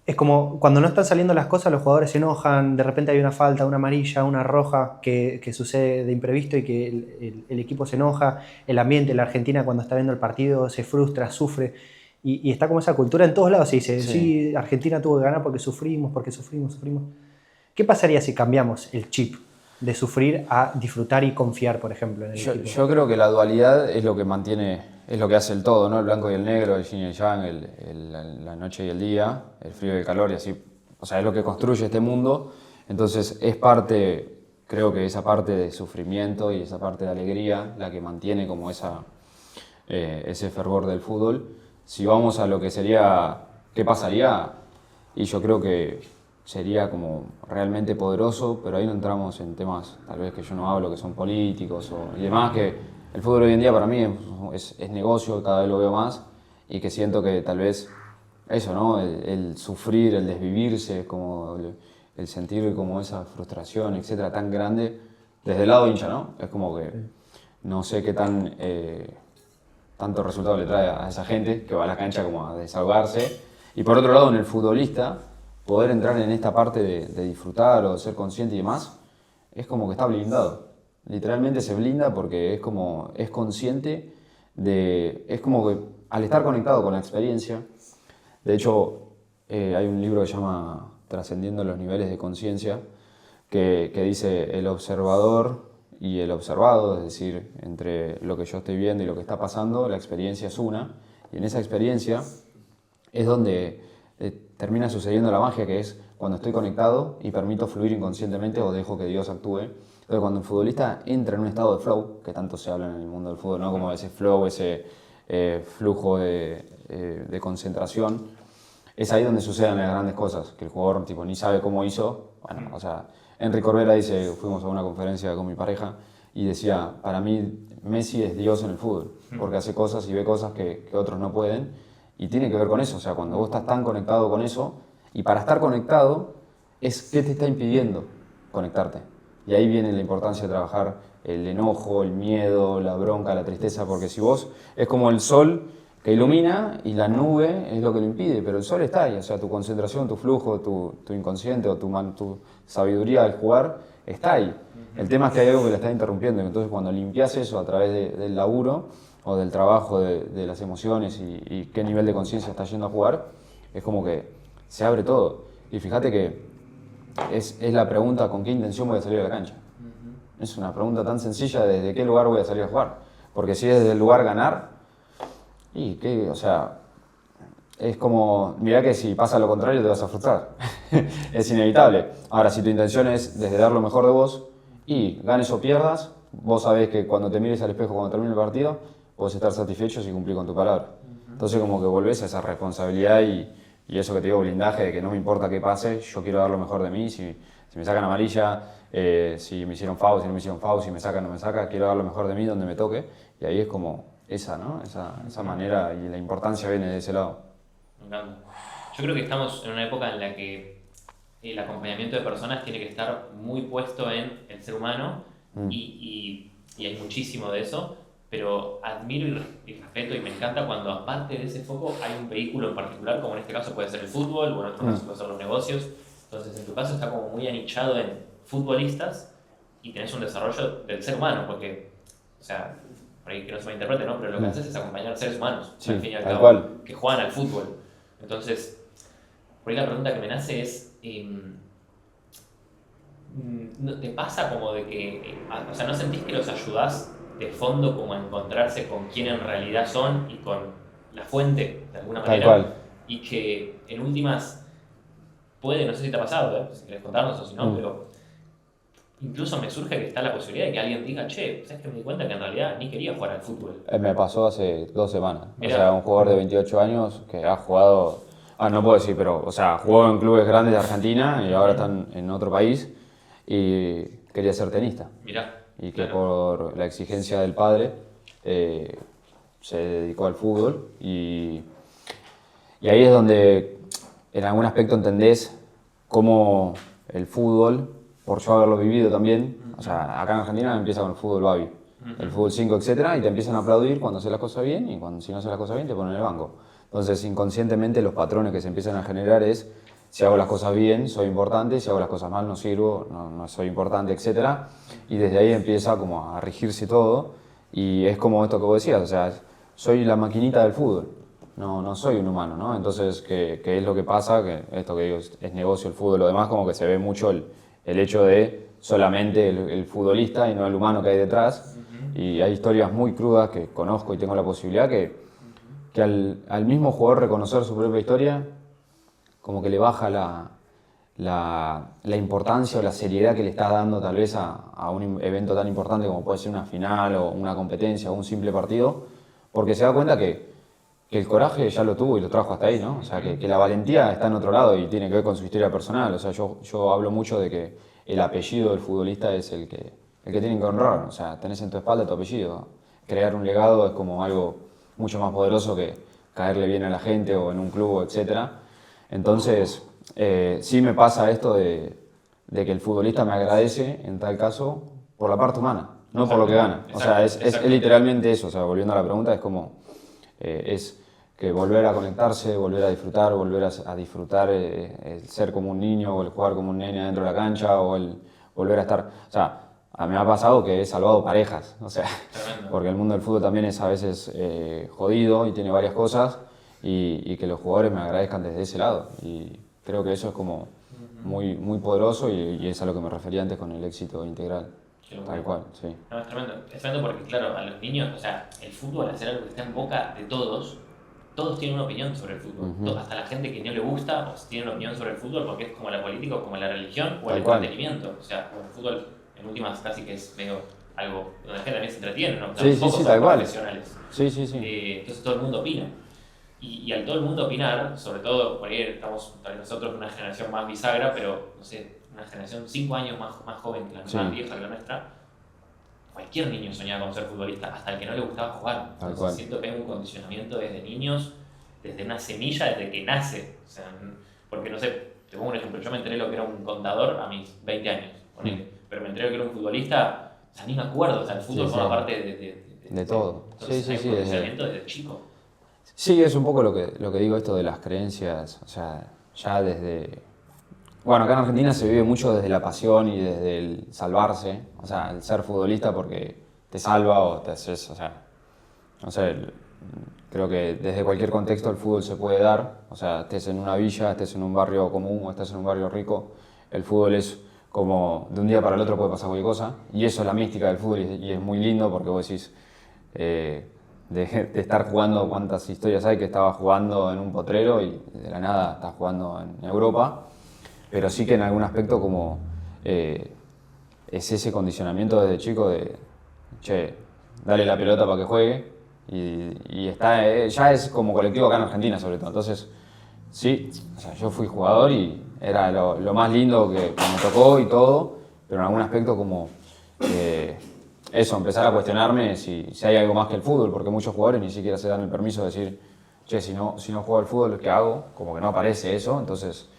es como cuando no están saliendo las cosas, los jugadores se enojan, de repente hay una falta, una amarilla, una roja que sucede de imprevisto y que el equipo se enoja, el ambiente, la Argentina cuando está viendo el partido se frustra, sufre. Y está como esa cultura en todos lados, se dice, sí, Argentina tuvo que ganar porque sufrimos. ¿Qué pasaría si cambiamos el chip de sufrir a disfrutar y confiar, por ejemplo, en el equipo? Yo creo que la dualidad es lo que mantiene, es lo que hace el todo, ¿no? El blanco y el negro, el yin y el yang, la noche y el día, el frío y el calor y así. O sea, es lo que construye este mundo. Entonces es parte creo que esa parte de sufrimiento y esa parte de alegría, la que mantiene como ese fervor del fútbol. Si vamos a lo que sería, ¿qué pasaría? Y yo creo que sería como realmente poderoso, pero ahí no entramos en temas tal vez que yo no hablo, que son políticos y demás, que el fútbol hoy en día para mí es negocio, cada vez lo veo más, y que siento que tal vez eso, ¿no? El sufrir, el desvivirse, como el sentir como esa frustración, etcétera, tan grande, desde el lado hincha, ¿no? Es como que no sé qué tanto resultado le trae a esa gente que va a la cancha como a desahogarse. Y por otro lado, en el futbolista, poder entrar en esta parte de disfrutar o de ser consciente y demás, es como que está blindado. Literalmente se blinda porque es consciente es como que al estar conectado con la experiencia. De hecho, hay un libro que se llama Trascendiendo los niveles de conciencia, que dice el observador y el observado, es decir, entre lo que yo estoy viendo y lo que está pasando, la experiencia es una, y en esa experiencia es donde termina sucediendo la magia, que es cuando estoy conectado y permito fluir inconscientemente o dejo que Dios actúe. Entonces, cuando un futbolista entra en un estado de flow, que tanto se habla en el mundo del fútbol, ¿no? Como ese flow, ese flujo de concentración, es ahí donde suceden las grandes cosas, que el jugador tipo, ni sabe cómo hizo. Bueno, o sea, Enrique Corbera dice, fuimos a una conferencia con mi pareja y decía, para mí Messi es Dios en el fútbol, porque hace cosas y ve cosas que otros no pueden, y tiene que ver con eso. O sea, cuando vos estás tan conectado con eso, y para estar conectado, ¿qué te está impidiendo conectarte? Y ahí viene la importancia de trabajar el enojo, el miedo, la bronca, la tristeza, porque si vos, es como el sol que ilumina y la nube es lo que lo impide, pero el sol está ahí, o sea, tu concentración, tu flujo, tu inconsciente o tu sabiduría al jugar está ahí. El tema es que hay algo que la está interrumpiendo, entonces cuando limpias eso a través del laburo o del trabajo de las emociones y qué nivel de conciencia estás yendo a jugar, es como que se abre todo. Y fíjate que es la pregunta, ¿con qué intención voy a salir a la cancha? Es una pregunta tan sencilla, ¿desde qué lugar voy a salir a jugar? Porque si es desde el lugar ganar, o sea, es como, mirá que si pasa lo contrario te vas a frustrar. Es inevitable. Ahora, si tu intención es desde dar lo mejor de vos y ganes o pierdas, vos sabés que cuando te mires al espejo cuando termine el partido, podés estar satisfecho si cumplís con tu palabra. Entonces como que volvés a esa responsabilidad y eso que te digo, blindaje, de que no me importa qué pase, yo quiero dar lo mejor de mí. Si me sacan amarilla, si me hicieron foul, si no me hicieron foul, si me sacan o no me sacan, quiero dar lo mejor de mí donde me toque. Y ahí es como ¿no? Esa manera, y la importancia viene de ese lado. Me encanta. Yo creo que estamos en una época en la que el acompañamiento de personas tiene que estar muy puesto en el ser humano y hay muchísimo de eso, pero admiro y respeto y me encanta cuando aparte de ese foco hay un vehículo en particular, como en este caso puede ser el fútbol, o en otro caso puede ser los negocios. Entonces en tu caso está como muy anichado en futbolistas y tenés un desarrollo del ser humano, porque, o sea, por ahí que no se me interprete, ¿no? Pero lo que haces es acompañar a seres humanos, sí, al fin y al tal cabo, cual. que juegan al fútbol. Entonces, por ahí la pregunta que me nace es, ¿te pasa como de que, o sea, no sentís que los ayudás de fondo como a encontrarse con quién en realidad son y con la fuente, de alguna manera? Tal cual. Y que en últimas puede, no sé si te ha pasado, si querés contarnos o si no, pero incluso me surge que está la posibilidad de que alguien diga, che, ¿sabes que me di cuenta que en realidad ni quería jugar al fútbol? Me pasó hace 2 semanas. Mirá. O sea, un jugador de 28 años que ha jugado, no puedo decir, pero, o sea, jugó en clubes grandes de Argentina y ahora están en otro país y quería ser tenista. Mirá. Y que por la exigencia del padre se dedicó al fútbol y ahí es donde en algún aspecto entendés cómo el fútbol, por yo haberlo vivido también, o sea, acá en Argentina empieza con el fútbol babi, el fútbol 5, etcétera, y te empiezan a aplaudir cuando haces las cosas bien y si no haces las cosas bien te ponen en el banco. Entonces, inconscientemente los patrones que se empiezan a generar es, si hago las cosas bien, soy importante, si hago las cosas mal, no sirvo, no soy importante, etcétera. Y desde ahí empieza como a regirse todo y es como esto que vos decías, o sea, soy la maquinita del fútbol. No soy un humano, ¿no? Entonces, ¿qué es lo que pasa? Que esto que digo es negocio el fútbol, lo demás como que se ve mucho el hecho de solamente el futbolista y no el humano que hay detrás. Y hay historias muy crudas que conozco y tengo la posibilidad que al mismo jugador reconocer su propia historia, como que le baja la importancia o la seriedad que le estás dando tal vez a un evento tan importante como puede ser una final o una competencia o un simple partido, porque se da cuenta que el coraje ya lo tuvo y lo trajo hasta ahí, ¿no? O sea, que la valentía está en otro lado y tiene que ver con su historia personal. O sea, yo hablo mucho de que el apellido del futbolista es el que tienen que honrar. O sea, tenés en tu espalda tu apellido. Crear un legado es como algo mucho más poderoso que caerle bien a la gente o en un club, etc. Entonces, sí me pasa esto de que el futbolista me agradece, en tal caso, por la parte humana, no por lo que gana. O sea, es literalmente eso. O sea, volviendo a la pregunta, es como... es que volver a conectarse, volver a disfrutar, volver a disfrutar el ser como un niño o el jugar como un nene dentro de la cancha o el volver a estar... O sea, a mí me ha pasado que he salvado parejas, o sea, porque el mundo del fútbol también es a veces jodido y tiene varias cosas y que los jugadores me agradezcan desde ese lado. Y creo que eso es como muy, muy poderoso y es a lo que me refería antes con el éxito integral. Tal cual, sí. No, es tremendo porque, claro, a los niños, o sea, el fútbol, hacer algo que está en boca de todos tienen una opinión sobre el fútbol. Hasta la gente que no le gusta, pues, tiene una opinión sobre el fútbol porque es como la política, o como la religión, o el entretenimiento. O sea, el fútbol, en últimas, casi que es medio algo donde la gente también se entretiene, ¿no? Sí, sí, tal cual. Profesionales. Sí. Entonces todo el mundo opina. Y al todo el mundo opinar, sobre todo, por ahí estamos tal vez nosotros una generación más bisagra, pero, no sé, una generación 5 años más joven que la más vieja que la nuestra, cualquier niño soñaba con ser futbolista, hasta el que no le gustaba jugar. Entonces siento que hay un condicionamiento desde niños, desde una semilla, desde que nace. O sea, porque no sé, te pongo un ejemplo, yo me enteré lo que era un contador a mis 20 años, pero me enteré lo que era un futbolista, o sea, ni me acuerdo, o sea, el fútbol forma parte de todo. Entonces, hay un condicionamiento desde chico. Sí, es un poco lo que digo esto de las creencias, o sea, ya desde... Bueno, acá en Argentina se vive mucho desde la pasión y desde el salvarse, o sea, el ser futbolista porque te salva o te haces, o sea, no sé, creo que desde cualquier contexto el fútbol se puede dar, o sea, estés en una villa, estés en un barrio común o estés en un barrio rico, el fútbol es como de un día para el otro puede pasar cualquier cosa y eso es la mística del fútbol y es muy lindo porque vos decís... de estar jugando, cuántas historias hay que estaba jugando en un potrero y de la nada estás jugando en Europa, pero sí que en algún aspecto como es ese condicionamiento desde chico de, che, dale la pelota para que juegue y está, ya es como colectivo acá en Argentina sobre todo, entonces sí, o sea, yo fui jugador y era lo más lindo que me tocó y todo, pero en algún aspecto como... eso, empezar a cuestionarme si hay algo más que el fútbol, porque muchos jugadores ni siquiera se dan el permiso de decir, che, si no juego al fútbol, ¿qué hago? Como que no aparece eso, entonces,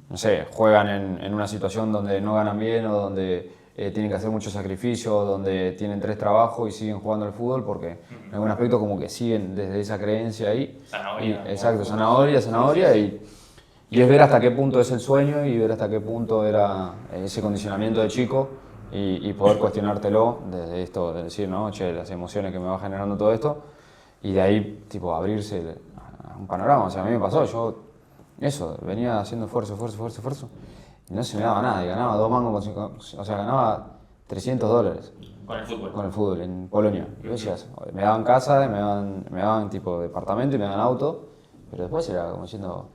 no sé, juegan en una situación donde no ganan bien o donde tienen que hacer mucho sacrificio, donde tienen 3 trabajos y siguen jugando al fútbol, porque en algún aspecto como que siguen desde esa creencia ahí. Zanahoria. Exacto, zanahoria y es ver hasta qué punto es el sueño y ver hasta qué punto era ese condicionamiento de chico. Y poder cuestionártelo desde esto, de decir, no, che, las emociones que me va generando todo esto, y de ahí, tipo, abrirse a un panorama. O sea, a mí me pasó, yo, eso, venía haciendo esfuerzo, y no se me daba nada, y ganaba 2 mangos, o sea, ganaba $300. Con el fútbol, en Polonia. Y vos decías, me daban casa, me daban tipo departamento y me daban auto, pero después era como diciendo...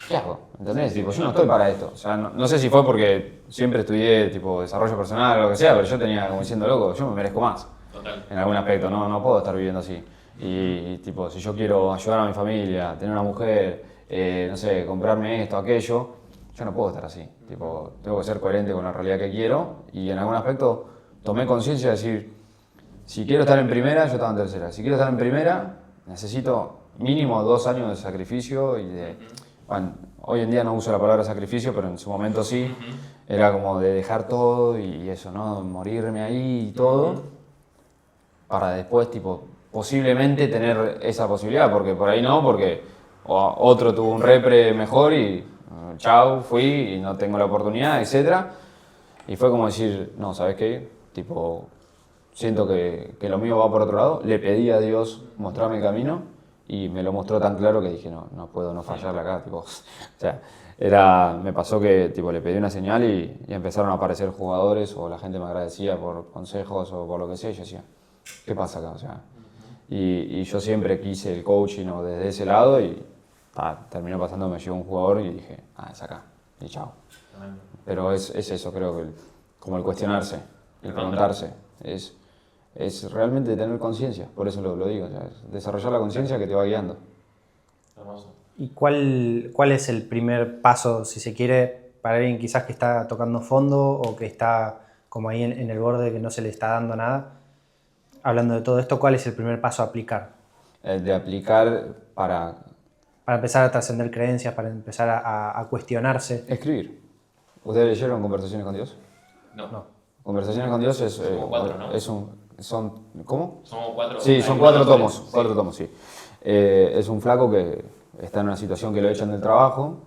¿Qué hago? ¿Entendés? Tipo, yo no estoy para esto. O sea, no sé si fue porque siempre estudié tipo desarrollo personal o lo que sea, pero yo tenía como diciendo, loco, yo me merezco más. Total. En algún aspecto, no puedo estar viviendo así. Y tipo, si yo quiero ayudar a mi familia, tener una mujer, no sé, comprarme esto, aquello, yo no puedo estar así. Tipo, tengo que ser coherente con la realidad que quiero y en algún aspecto tomé conciencia de decir, si quiero estar en primera, yo estaba en tercera. Si quiero estar en primera, necesito mínimo 2 años de sacrificio y de... Bueno, hoy en día no uso la palabra sacrificio, pero en su momento sí. Era como de dejar todo y eso, ¿no? Morirme ahí y todo. Para después, tipo, posiblemente tener esa posibilidad. Porque por ahí no, porque otro tuvo un repre mejor y chau, fui y no tengo la oportunidad, etc. Y fue como decir, no, ¿sabes qué? Tipo, siento que lo mío va por otro lado. Le pedí a Dios mostrarme el camino. Y me lo mostró tan claro que dije, no puedo no fallarle acá, tipo, o sea, me pasó que tipo, le pedí una señal y empezaron a aparecer jugadores o la gente me agradecía por consejos o por lo que sea, y yo decía, ¿qué pasa acá? O sea, y yo siempre quise el coaching o desde ese lado y terminó pasando, me llegó un jugador y dije, es acá. y chao. Tremendo. Pero es eso, creo que como el cuestionarse, el preguntarse, es realmente tener conciencia, por eso lo digo, o sea, es desarrollar la conciencia que te va guiando. Hermoso. ¿Y cuál es el primer paso, si se quiere, para alguien quizás que está tocando fondo o que está como ahí en el borde que no se le está dando nada? Hablando de todo esto, ¿cuál es el primer paso a aplicar? El de aplicar para Empezar a trascender creencias, para empezar a cuestionarse. escribir. ¿Ustedes leyeron Conversaciones con Dios? No. Conversaciones con Dios es, Son como 4, ¿no? son, ¿cómo? Somos 4. Sí, son 4 tomos, 4 tomos, sí. Es un flaco que está en una situación que lo echan del trabajo,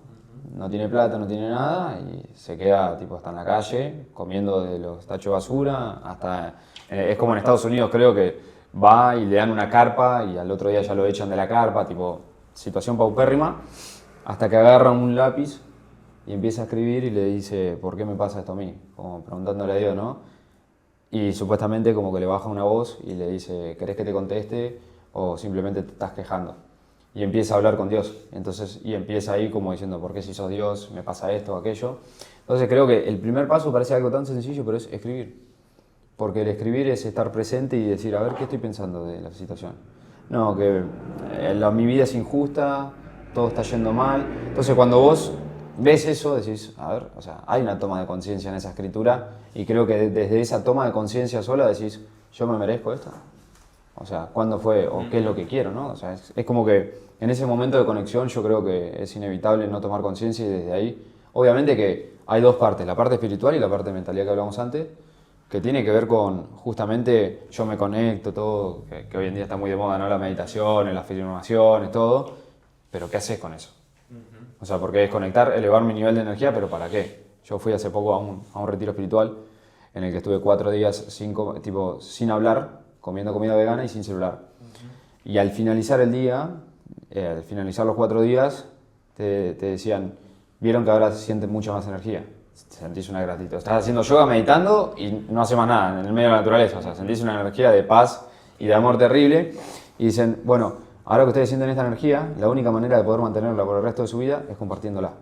no tiene plata, no tiene nada y se queda tipo hasta en la calle comiendo de los tachos de basura, hasta es como en Estados Unidos, creo que va y le dan una carpa y al otro día ya lo echan de la carpa, tipo situación paupérrima, hasta que agarra un lápiz y empieza a escribir y le dice, ¿por qué me pasa esto a mí? Como preguntándole a Dios, ¿no? Y supuestamente como que le baja una voz y le dice, ¿querés que te conteste o simplemente te estás quejando? Y empieza a hablar con Dios. Entonces, y empieza ahí como diciendo, ¿por qué si sos Dios me pasa esto o aquello? Entonces creo que el primer paso parece algo tan sencillo, pero es escribir. Porque el escribir es estar presente y decir, a ver, ¿qué estoy pensando de la situación? No, que mi vida es injusta, todo está yendo mal. Entonces cuando vos ves eso, decís, a ver, o sea, hay una toma de conciencia en esa escritura y creo que desde esa toma de conciencia sola decís, ¿yo me merezco esto? O sea, ¿cuándo fue? ¿O qué es lo que quiero? ¿No? O sea, es como que en ese momento de conexión yo creo que es inevitable no tomar conciencia y desde ahí, obviamente que hay dos partes, la parte espiritual y la parte de mentalidad que hablamos antes, que tiene que ver con justamente yo me conecto, todo, que hoy en día está muy de moda, ¿no? La meditación, las afirmaciones, todo, pero ¿qué haces con eso? O sea, porque es conectar, elevar mi nivel de energía, pero ¿para qué? Yo fui hace poco a un retiro espiritual en el que estuve 4 días sin hablar, comiendo comida vegana y sin celular. Y al finalizar el día, al finalizar los 4 días, te decían, vieron que ahora sienten mucha más energía. Sentís una gratitud. Estás haciendo yoga, meditando y no haces más nada en el medio de la naturaleza. O sea, sentís una energía de paz y de amor terrible. Y dicen, bueno, ahora que ustedes sienten esta energía, la única manera de poder mantenerla por el resto de su vida es compartiéndola.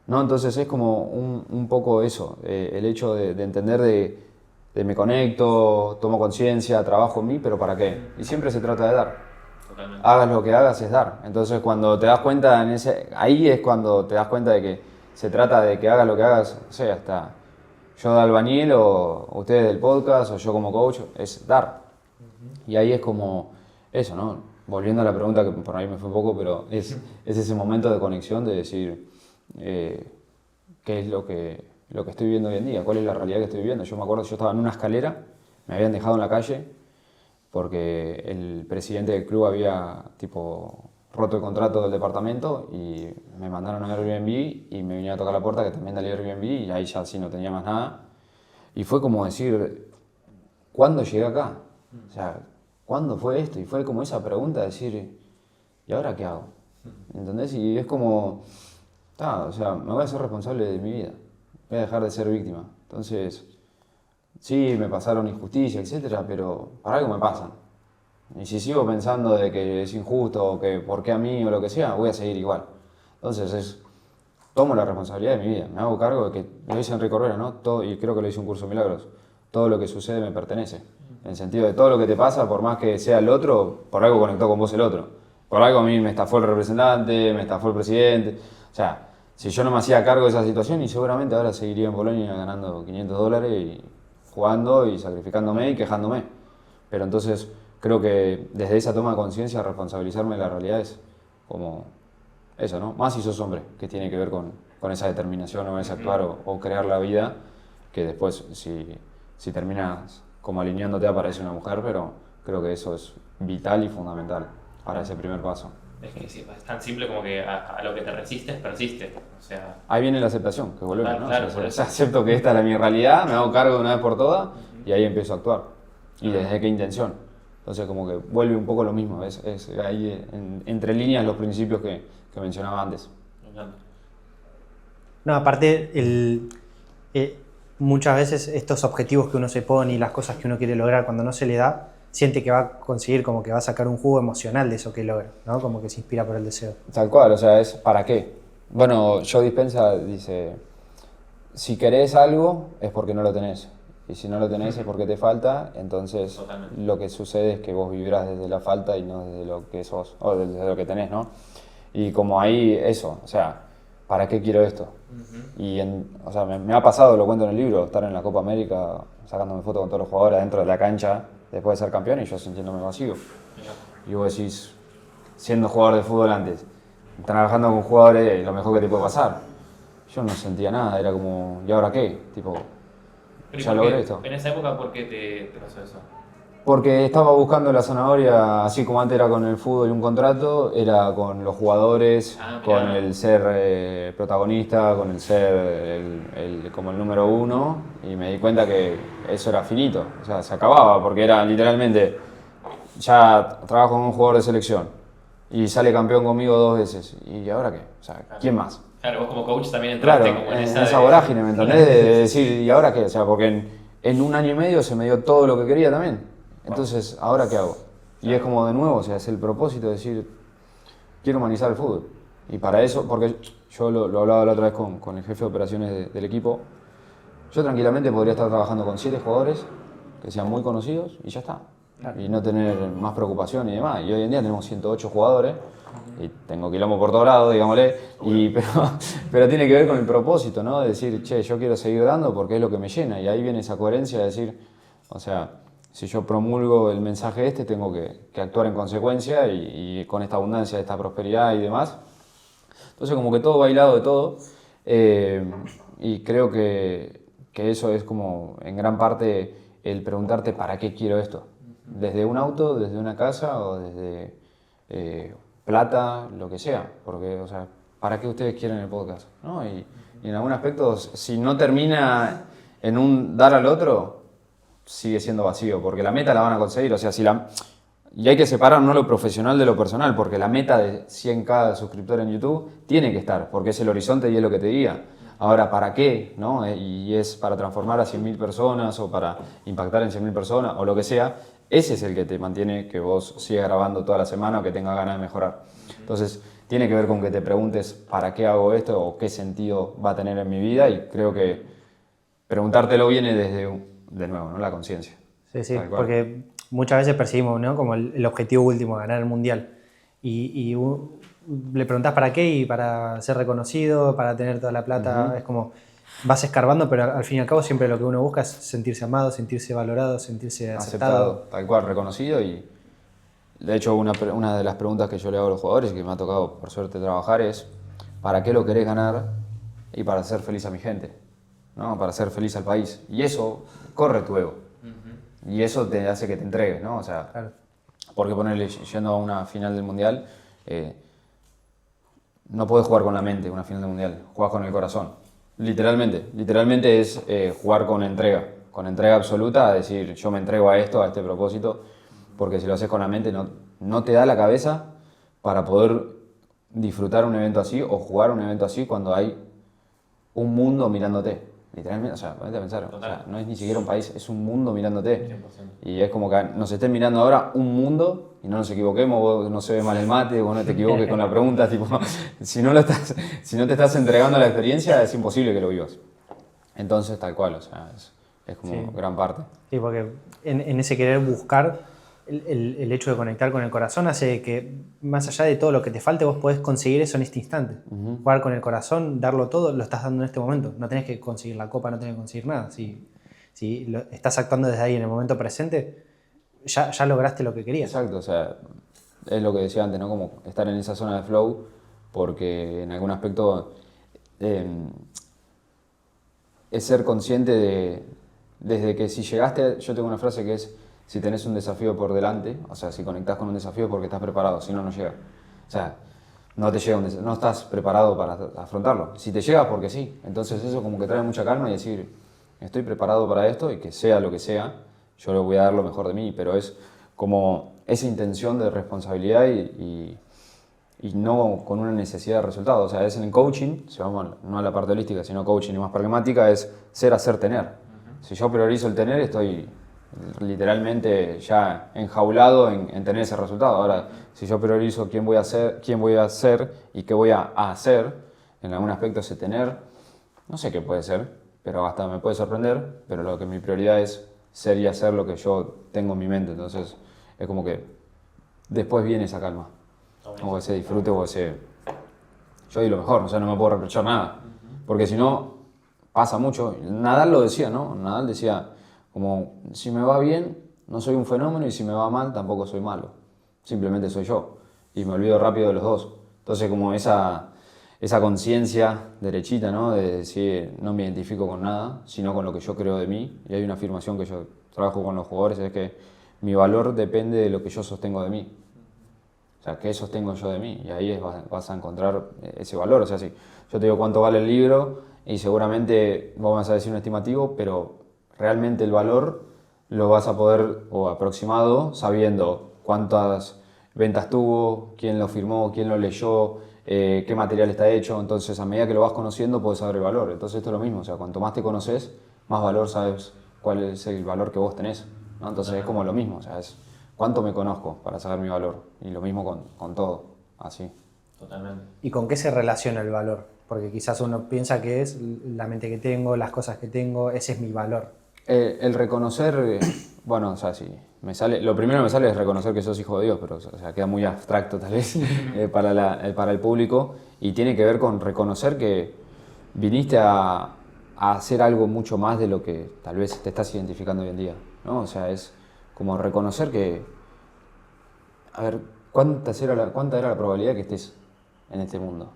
¿No? Entonces es como un poco eso, el hecho de entender de me conecto, tomo conciencia, trabajo en mí, pero ¿para qué? Y siempre se trata de dar. Totalmente. Hagas lo que hagas es dar. Entonces cuando te das cuenta, ahí es cuando te das cuenta de que se trata de que hagas lo que hagas, o sea, hasta yo de albañil o ustedes del podcast o yo como coach, es dar. Y ahí es como eso, ¿no? Volviendo a la pregunta que por ahí me fue un poco, pero es ese momento de conexión de decir qué es lo que estoy viviendo hoy en día, cuál es la realidad que estoy viviendo. Yo me acuerdo, yo estaba en una escalera, me habían dejado en la calle porque el presidente del club había roto el contrato del departamento y me mandaron a Airbnb y me vinieron a tocar la puerta que también del Airbnb y ahí ya sí no tenía más nada. Y fue como decir, ¿cuándo llegué acá? O sea, ¿cuándo fue esto? Y fue como esa pregunta de decir, ¿y ahora qué hago? ¿Entendés? Y es como, o sea, me voy a ser responsable de mi vida, voy a dejar de ser víctima. Entonces, sí, me pasaron injusticias, etcétera, pero para algo me pasan. Y si sigo pensando de que es injusto o que por qué a mí o lo que sea, voy a seguir igual. Entonces tomo la responsabilidad de mi vida, me hago cargo de que, lo dice Enrique Corbera, ¿no? Todo, y creo que lo dice un curso de milagros, todo lo que sucede me pertenece. En el sentido de todo lo que te pasa, por más que sea el otro, por algo conectó con vos el otro. Por algo a mí me estafó el representante, me estafó el presidente. O sea, si yo no me hacía cargo de esa situación y seguramente ahora seguiría en Polonia ganando $500 y jugando y sacrificándome y quejándome. Pero entonces creo que desde esa toma de conciencia, responsabilizarme de la realidad es como eso, ¿no? Más si sos hombre, que tiene que ver con esa determinación o ese actuar o crear la vida, que después si terminas como alineándote aparece una mujer, pero creo que eso es vital y fundamental para ese primer paso. Es que sí, es tan simple como que a lo que te resistes, persiste. O sea, ahí viene la aceptación, que volvemos, ¿no? Claro, O sea, por eso. acepto que esta es mi realidad, me hago cargo de una vez por todas y ahí empiezo a actuar. ¿Y desde qué intención? Entonces como que vuelve un poco lo mismo, es ahí entre líneas los principios que mencionaba antes. me encanta. No, aparte, muchas veces estos objetivos que uno se pone y las cosas que uno quiere lograr, cuando no se le da, siente que va a conseguir, como que va a sacar un jugo emocional de eso que logra, ¿no? Como que se inspira por el deseo. Tal cual, o sea, es ¿para qué? Bueno, Joe Dispenza dice, si querés algo es porque no lo tenés. Y si no lo tenés es porque te falta, entonces Totalmente. lo que sucede es que vos vibrás desde la falta y no desde lo que sos, o desde lo que tenés, ¿no? Y como ahí, eso, o sea, ¿para qué quiero esto? Y, o sea, me ha pasado, lo cuento en el libro, estar en la Copa América, sacándome fotos con todos los jugadores adentro de la cancha, después de ser campeón, y yo sintiéndome vacío. Y vos decís, siendo jugador de fútbol antes, trabajando con jugadores, lo mejor que te puede pasar. Yo no sentía nada, era como, ¿y ahora qué? Tipo, Pero ¿y ya por logré qué? esto. En esa época, ¿por qué te pasó eso? Porque estaba buscando la zanahoria, así como antes era con el fútbol y un contrato, era con los jugadores, Ah, mirá. con el ser protagonista, con el ser como el número uno, y me di cuenta que eso era finito, o sea, se acababa, porque era literalmente, ya trabajo con un jugador de selección y sale campeón conmigo 2 veces, ¿y ahora qué? O sea, ¿quién más? Claro, vos como coach también Claro, entraste como en en esa esa de... vorágine, ¿me entendés? De decir, ¿y ahora qué? O sea, porque en 1 año y medio se me dio todo lo que quería también. Entonces, ¿ahora qué hago? Y es como de nuevo, o sea, es el propósito de decir, quiero humanizar el fútbol. Y para eso, porque yo lo hablaba la otra vez con el jefe de operaciones del equipo, yo tranquilamente podría estar trabajando con 7 jugadores que sean muy conocidos y ya está. Y no tener más preocupación y demás. Y hoy en día tenemos 108 jugadores y tengo quilombo por todo lado, digámosle, pero tiene que ver con el propósito, ¿no? De decir, che, yo quiero seguir dando porque es lo que me llena. Y ahí viene esa coherencia de decir, o sea, si yo promulgo el mensaje este, tengo que actuar en consecuencia y con esta abundancia, esta prosperidad y demás. Entonces como que todo bailado de todo y creo que eso es como en gran parte el preguntarte para qué quiero esto. Desde un auto, desde una casa o desde plata, lo que sea. Porque, o sea, ¿para qué ustedes quieren el podcast? ¿No? Y en algún aspecto, si no termina en un dar al otro, sigue siendo vacío, porque la meta la van a conseguir. O sea, y hay que separar no lo profesional de lo personal, porque la meta de 100.000 suscriptores en YouTube tiene que estar, porque es el horizonte y es lo que te guía. Ahora, ¿para qué? ¿No? Y es para transformar a 100.000 personas o para impactar en 100.000 personas o lo que sea. Ese es el que te mantiene que vos sigas grabando toda la semana o que tengas ganas de mejorar. Entonces, tiene que ver con que te preguntes ¿para qué hago esto? O qué sentido va a tener en mi vida. Y creo que preguntártelo viene desde, de nuevo, ¿no? La conciencia. Sí, sí, Tal cual. porque muchas veces percibimos, ¿no? Como el objetivo último, ganar el mundial. Le preguntás para qué y para ser reconocido, para tener toda la plata. Es como vas escarbando, pero al fin y al cabo siempre lo que uno busca es sentirse amado, sentirse valorado, sentirse aceptado. Tal cual, reconocido. Y de hecho una de las preguntas que yo le hago a los jugadores y que me ha tocado por suerte trabajar es ¿para qué lo querés ganar? Y para hacer feliz a mi gente, ¿no? Para hacer feliz al país. Y eso corre tu ego. Y eso te hace que te entregues, ¿no? O sea, Claro. porque ponerle yendo a una final del mundial, no podés jugar con la mente una final del mundial, jugás con el corazón. Literalmente es jugar con entrega absoluta, a decir yo me entrego a esto, a este propósito, porque si lo haces con la mente no te da la cabeza para poder disfrutar un evento así o jugar un evento así cuando hay un mundo mirándote. Literalmente, o sea, ponete a pensar, o sea, no es ni siquiera un país, es un mundo mirándote. 100%. Y es como que nos estén mirando ahora un mundo y no nos equivoquemos, vos no se ve mal el mate, vos no te equivoques con la pregunta, tipo, si no te estás entregando a la experiencia es imposible que lo vivas. Entonces, tal cual, o sea, es como Sí. gran parte. Sí, porque en ese querer buscar, el hecho de conectar con el corazón hace que, más allá de todo lo que te falte, vos podés conseguir eso en este instante. Jugar con el corazón, darlo todo, lo estás dando en este momento. No tenés que conseguir la copa, no tenés que conseguir nada. Si estás actuando desde ahí en el momento presente, ya lograste lo que querías. Exacto, o sea, es lo que decía antes, ¿no? Como estar en esa zona de flow, porque en algún aspecto es ser consciente desde que si llegaste, yo tengo una frase que es, si tenés un desafío por delante, o sea, si conectás con un desafío porque estás preparado, si no, no llega. O sea, no te llega no estás preparado para afrontarlo. Si te llega, porque sí. Entonces eso como que trae mucha calma y decir, estoy preparado para esto y que sea lo que sea, yo le voy a dar lo mejor de mí, pero es como esa intención de responsabilidad y no con una necesidad de resultado. O sea, es en el coaching, si vamos no a la parte holística, sino coaching y más pragmática, es ser, hacer, tener. Si yo priorizo el tener, estoy literalmente ya enjaulado en tener ese resultado. Ahora, si yo priorizo quién voy a ser y qué voy a hacer, en algún aspecto ese tener, no sé qué puede ser, pero hasta me puede sorprender, pero lo que mi prioridad es ser y hacer lo que yo tengo en mi mente, entonces es como que después viene esa calma, o ese disfrute, o ese... Yo di lo mejor, o sea, no me puedo reprochar nada, porque si no, pasa mucho. Nadal lo decía, ¿no? Nadal decía, como, si me va bien, no soy un fenómeno, y si me va mal, tampoco soy malo. Simplemente soy yo. Y me olvido rápido de los dos. Entonces, como esa conciencia derechita, ¿no? De decir, no me identifico con nada, sino con lo que yo creo de mí. Y hay una afirmación que yo trabajo con los jugadores, es que mi valor depende de lo que yo sostengo de mí. O sea, ¿qué sostengo yo de mí? Y ahí vas a encontrar ese valor. O sea, si yo te digo cuánto vale el libro, y seguramente vos vas a decir un estimativo, pero realmente el valor lo vas a poder, o aproximado, sabiendo cuántas ventas tuvo, quién lo firmó, quién lo leyó, qué material está hecho. Entonces, a medida que lo vas conociendo, puedes saber el valor. Entonces, esto es lo mismo. O sea, cuanto más te conoces, más valor sabes cuál es el valor que vos tenés, ¿no? Entonces, es como lo mismo. O sea, es cuánto me conozco para saber mi valor. Y lo mismo con todo, así. Totalmente. ¿Y con qué se relaciona el valor? Porque quizás uno piensa que es la mente que tengo, las cosas que tengo, ese es mi valor. El reconocer, bueno, o sea, sí, lo primero que me sale es reconocer que sos hijo de Dios, pero o sea, queda muy abstracto tal vez para el público, y tiene que ver con reconocer que viniste a hacer algo mucho más de lo que tal vez te estás identificando hoy en día, ¿no? O sea, es como reconocer que, a ver, ¿cuánta era la probabilidad que estés en este mundo?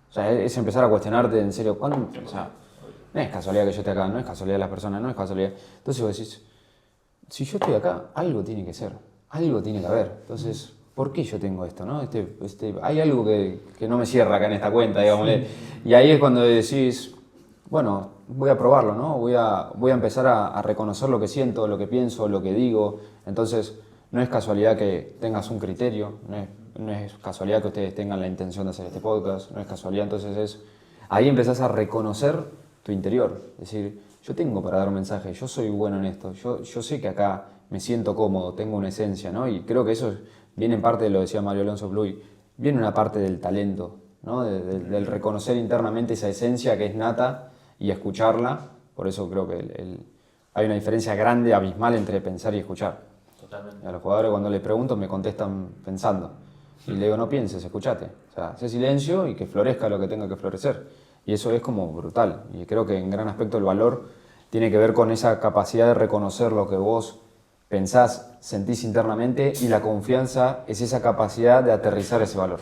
O sea, es empezar a cuestionarte en serio, o sea, no es casualidad que yo esté acá, no es casualidad las personas, no es casualidad. Entonces vos decís, si yo estoy acá, algo tiene que ser, algo tiene que haber. Entonces, ¿por qué yo tengo esto, no? Hay algo que no me cierra acá en esta cuenta, digamos. Y ahí es cuando decís, bueno, voy a probarlo, ¿no? Voy a empezar a reconocer lo que siento, lo que pienso, lo que digo. Entonces, no es casualidad que tengas un criterio, no es casualidad que ustedes tengan la intención de hacer este podcast, no es casualidad. Entonces, ahí empezás a reconocer tu interior. Es decir, yo tengo para dar un mensaje, yo soy bueno en esto, yo sé que acá me siento cómodo, tengo una esencia, ¿no? Y creo que eso viene en parte, lo decía Mario Alonso Bluy, viene una parte del talento, ¿no? Del reconocer internamente esa esencia que es nata y escucharla. Por eso creo que hay una diferencia grande, abismal, entre pensar y escuchar. Totalmente. A los jugadores, cuando les pregunto, me contestan pensando. Y le digo, no pienses, escuchate. O sea, hacé silencio y que florezca lo que tenga que florecer. Y eso es como brutal. Y creo que en gran aspecto el valor tiene que ver con esa capacidad de reconocer lo que vos pensás, sentís internamente, y la confianza es esa capacidad de aterrizar ese valor.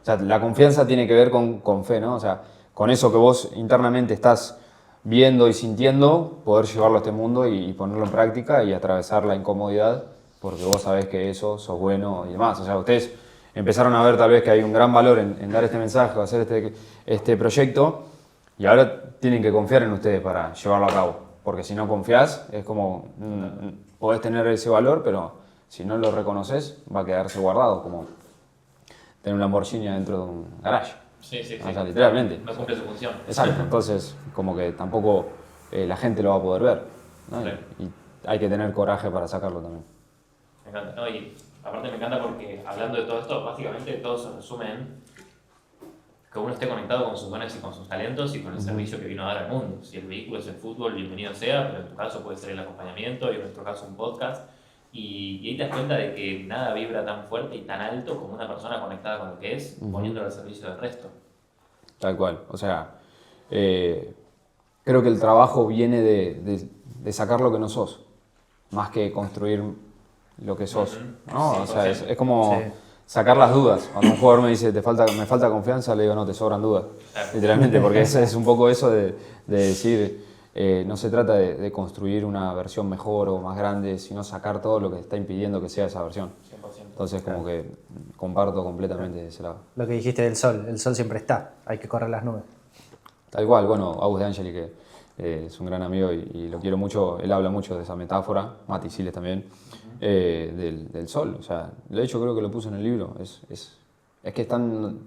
O sea, la confianza tiene que ver con fe, ¿no? O sea, con eso que vos internamente estás viendo y sintiendo, poder llevarlo a este mundo y ponerlo en práctica y atravesar la incomodidad, porque vos sabés que eso sos bueno y demás. O sea, ustedes empezaron a ver tal vez que hay un gran valor en dar este mensaje o hacer este proyecto, y ahora tienen que confiar en ustedes para llevarlo a cabo, porque si no confías es como, podés tener ese valor, pero si no lo reconoces va a quedarse guardado, como tener un Lamborghini dentro de un garage. Sí. O sea, literalmente. No cumple su función. Exacto, entonces como que tampoco la gente lo va a poder ver, ¿no? Claro. Y hay que tener coraje para sacarlo también. Me encanta, ¿no? Y aparte me encanta porque hablando de todo esto, básicamente todo se resume en que uno esté conectado con sus dones y con sus talentos y con el servicio que vino a dar al mundo. Si el vehículo es el fútbol, bienvenido sea, pero en tu caso puede ser el acompañamiento y en nuestro caso un podcast. Y ahí te das cuenta de que nada vibra tan fuerte y tan alto como una persona conectada con lo que es, poniéndolo al servicio del resto. Tal cual, o sea, creo que el trabajo viene de sacar lo que no sos, más que construir lo que sos, ¿no? O sea, es como sacar las dudas. Cuando un jugador me dice, me falta confianza, le digo, no, te sobran dudas, literalmente, porque es un poco eso de decir, no se trata de construir una versión mejor o más grande, sino sacar todo lo que está impidiendo que sea esa versión. 100%. Entonces, como que comparto completamente de ese lado. Lo que dijiste del sol, el sol siempre está, hay que correr las nubes. Tal cual, bueno, Agus de Angeli, que es un gran amigo y lo quiero mucho, él habla mucho de esa metáfora, Mati Siles también, del sol. O sea, de hecho creo que lo puso en el libro, es que es tan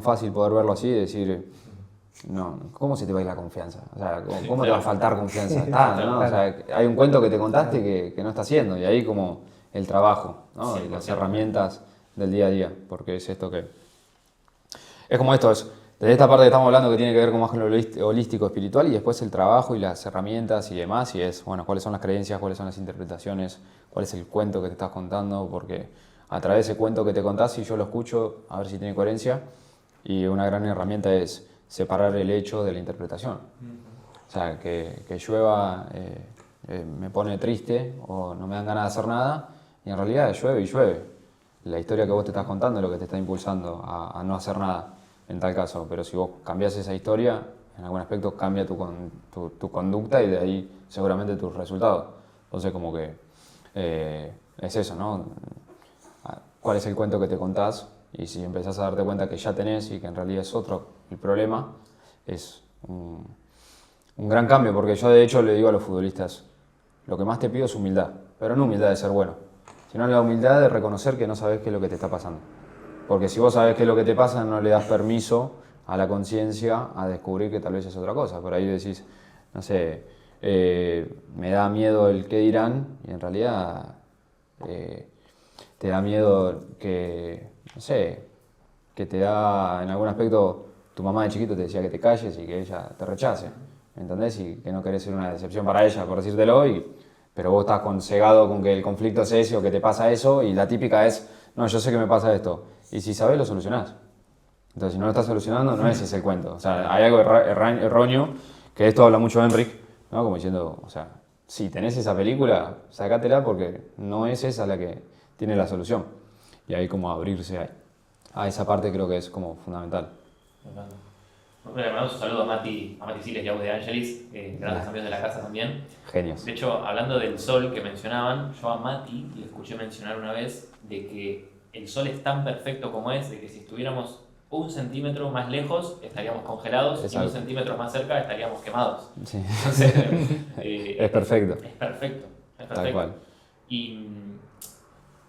fácil poder verlo así y decir, no, ¿cómo se te va a ir la confianza? O sea, ¿cómo te va a faltar confianza? Está, ¿no? O sea, hay un cuento que te contaste que no está haciendo, y ahí como el trabajo, ¿no? Y las herramientas del día a día, porque es esto que Es como esto, desde esta parte que estamos hablando que tiene que ver con más con lo holístico, espiritual, y después el trabajo y las herramientas y demás, y es, bueno, cuáles son las creencias, cuáles son las interpretaciones, cuál es el cuento que te estás contando, porque a través de ese cuento que te contás, si yo lo escucho, a ver si tiene coherencia, y una gran herramienta es separar el hecho de la interpretación. O sea, que llueva me pone triste o no me dan ganas de hacer nada, y en realidad llueve y llueve. La historia que vos te estás contando es lo que te está impulsando a no hacer nada en tal caso, pero si vos cambiás esa historia, en algún aspecto cambia tu conducta y de ahí seguramente tus resultados. Entonces como que es eso, ¿no? ¿Cuál es el cuento que te contás? Y si empezás a darte cuenta que ya tenés y que en realidad es otro el problema, es un gran cambio, porque yo de hecho le digo a los futbolistas, lo que más te pido es humildad, pero no humildad de ser bueno, sino la humildad de reconocer que no sabes qué es lo que te está pasando. Porque si vos sabés qué es lo que te pasa, no le das permiso a la conciencia a descubrir que tal vez es otra cosa. Por ahí decís, no sé, me da miedo el qué dirán, y en realidad te da miedo que, no sé, que te da, en algún aspecto, tu mamá de chiquito te decía que te calles y que ella te rechace, ¿me entendés? Y que no querés ser una decepción para ella, por decírtelo, pero vos estás cegado con que el conflicto es ese o que te pasa eso, y la típica es, no, yo sé que me pasa esto. Y si sabés, lo solucionás. Entonces, si no lo estás solucionando, no ese es el cuento. O sea, hay algo erróneo, que esto habla mucho Enric, ¿no? Como diciendo, o sea, si tenés esa película, sácatela porque no es esa la que tiene la solución. Y ahí como abrirse a esa parte creo que es como fundamental. Bueno, le mandamos un saludo a Mati Siles y a De Angelis, grandes amigos de la casa también. Genios. De hecho, hablando del sol que mencionaban, yo a Mati le escuché mencionar una vez de que el sol es tan perfecto como es, de que si estuviéramos 1 centímetro más lejos estaríamos congelados. Exacto. Y 1 centímetro más cerca estaríamos quemados. Sí. Entonces, es perfecto. Es perfecto. Tal cual. Y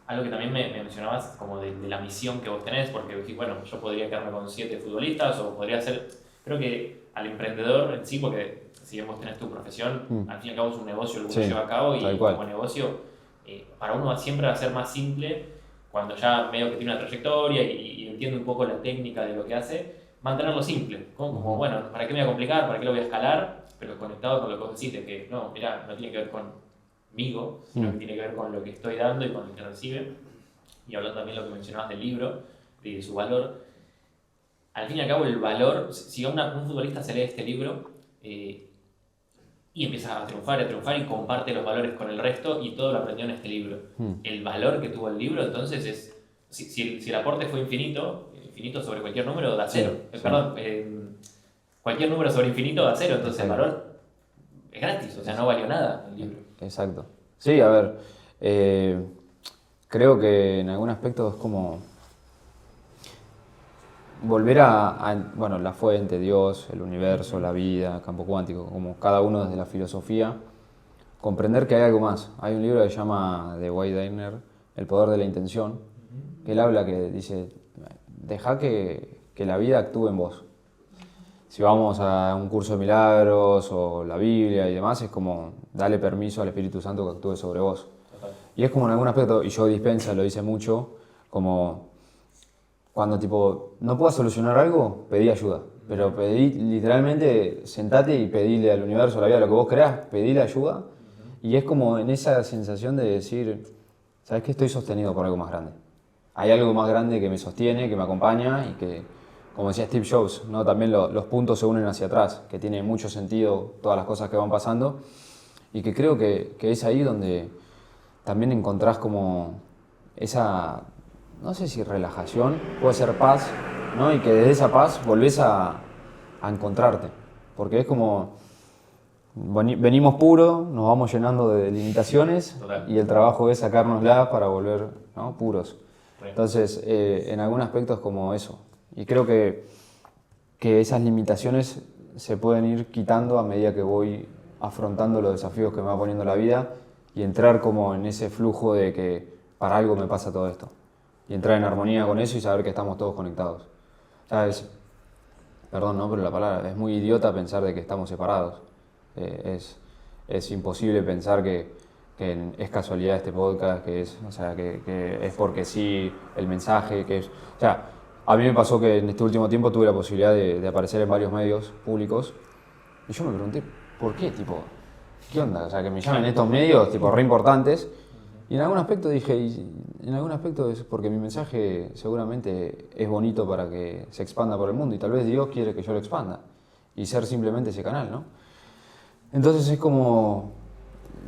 algo que también me mencionabas como de la misión que vos tenés, porque bueno, yo podría quedarme con 7 futbolistas o podría ser, creo que al emprendedor en sí, porque si bien vos tenés tu profesión, al fin y al cabo es un negocio lo que uno lleva a cabo, y como negocio para uno siempre va a ser más simple cuando ya medio que tiene una trayectoria y entiende un poco la técnica de lo que hace, mantenerlo simple, ¿no? Como bueno, ¿para qué me voy a complicar? ¿Para qué lo voy a escalar? Pero conectado con lo que vos decís, de que no, mira, no tiene que ver conmigo, sino que tiene que ver con lo que estoy dando y con lo que recibe. Y hablando también de lo que mencionabas del libro, de su valor, al fin y al cabo el valor, si a un futbolista se lee este libro y empieza a triunfar y comparte los valores con el resto, y todo lo aprendió en este libro. El valor que tuvo el libro entonces es, si el aporte fue infinito sobre cualquier número da 0. Cualquier número sobre infinito da 0, entonces el valor es gratis, o sea, no valió nada el libro. Exacto. Sí, a ver, creo que en algún aspecto es como volver bueno, la fuente, Dios, el universo, la vida, campo cuántico, como cada uno desde la filosofía, comprender que hay algo más. Hay un libro que se llama de Wayne Dyer, El poder de la intención, que él habla, que dice, deja que la vida actúe en vos. Si vamos a un curso de milagros o la Biblia y demás, es como darle permiso al Espíritu Santo que actúe sobre vos. Y es como en algún aspecto, y yo Dispensa lo dice mucho, como cuando tipo no puedas solucionar algo, pedí ayuda. Pero pedí, literalmente, sentate y pedile al universo, a la vida, lo que vos creas, pedile ayuda. Y es como en esa sensación de decir, ¿sabes qué? Estoy sostenido por algo más grande. Hay algo más grande que me sostiene, que me acompaña y que, como decía Steve Jobs, ¿no? También los puntos se unen hacia atrás, que tiene mucho sentido todas las cosas que van pasando, y que creo que es ahí donde también encontrás como esa, no sé si relajación, puede ser paz, ¿no? Y que desde esa paz volvés a encontrarte, porque es como venimos puros, nos vamos llenando de limitaciones. Total. Y el trabajo es sacárnoslas para volver, ¿no? Puros. Entonces, en algún aspecto es como eso. Y creo que esas limitaciones se pueden ir quitando a medida que voy afrontando los desafíos que me va poniendo la vida y entrar como en ese flujo de que para algo me pasa todo esto. Y entrar en armonía con eso y saber que estamos todos conectados. ¿Sabes? Perdón, ¿no? Pero la palabra, es muy idiota pensar de que estamos separados. Es imposible pensar que es casualidad este podcast, que es porque sí el mensaje, o sea, A mí me pasó que en este último tiempo tuve la posibilidad de aparecer en varios medios públicos y yo me pregunté, ¿por qué? Tipo, ¿qué onda? O sea, que me llamen estos medios, tipo, re importantes. Y en algún aspecto dije, en algún aspecto es porque mi mensaje seguramente es bonito para que se expanda por el mundo y tal vez Dios quiere que yo lo expanda y ser simplemente ese canal, ¿no? Entonces es como,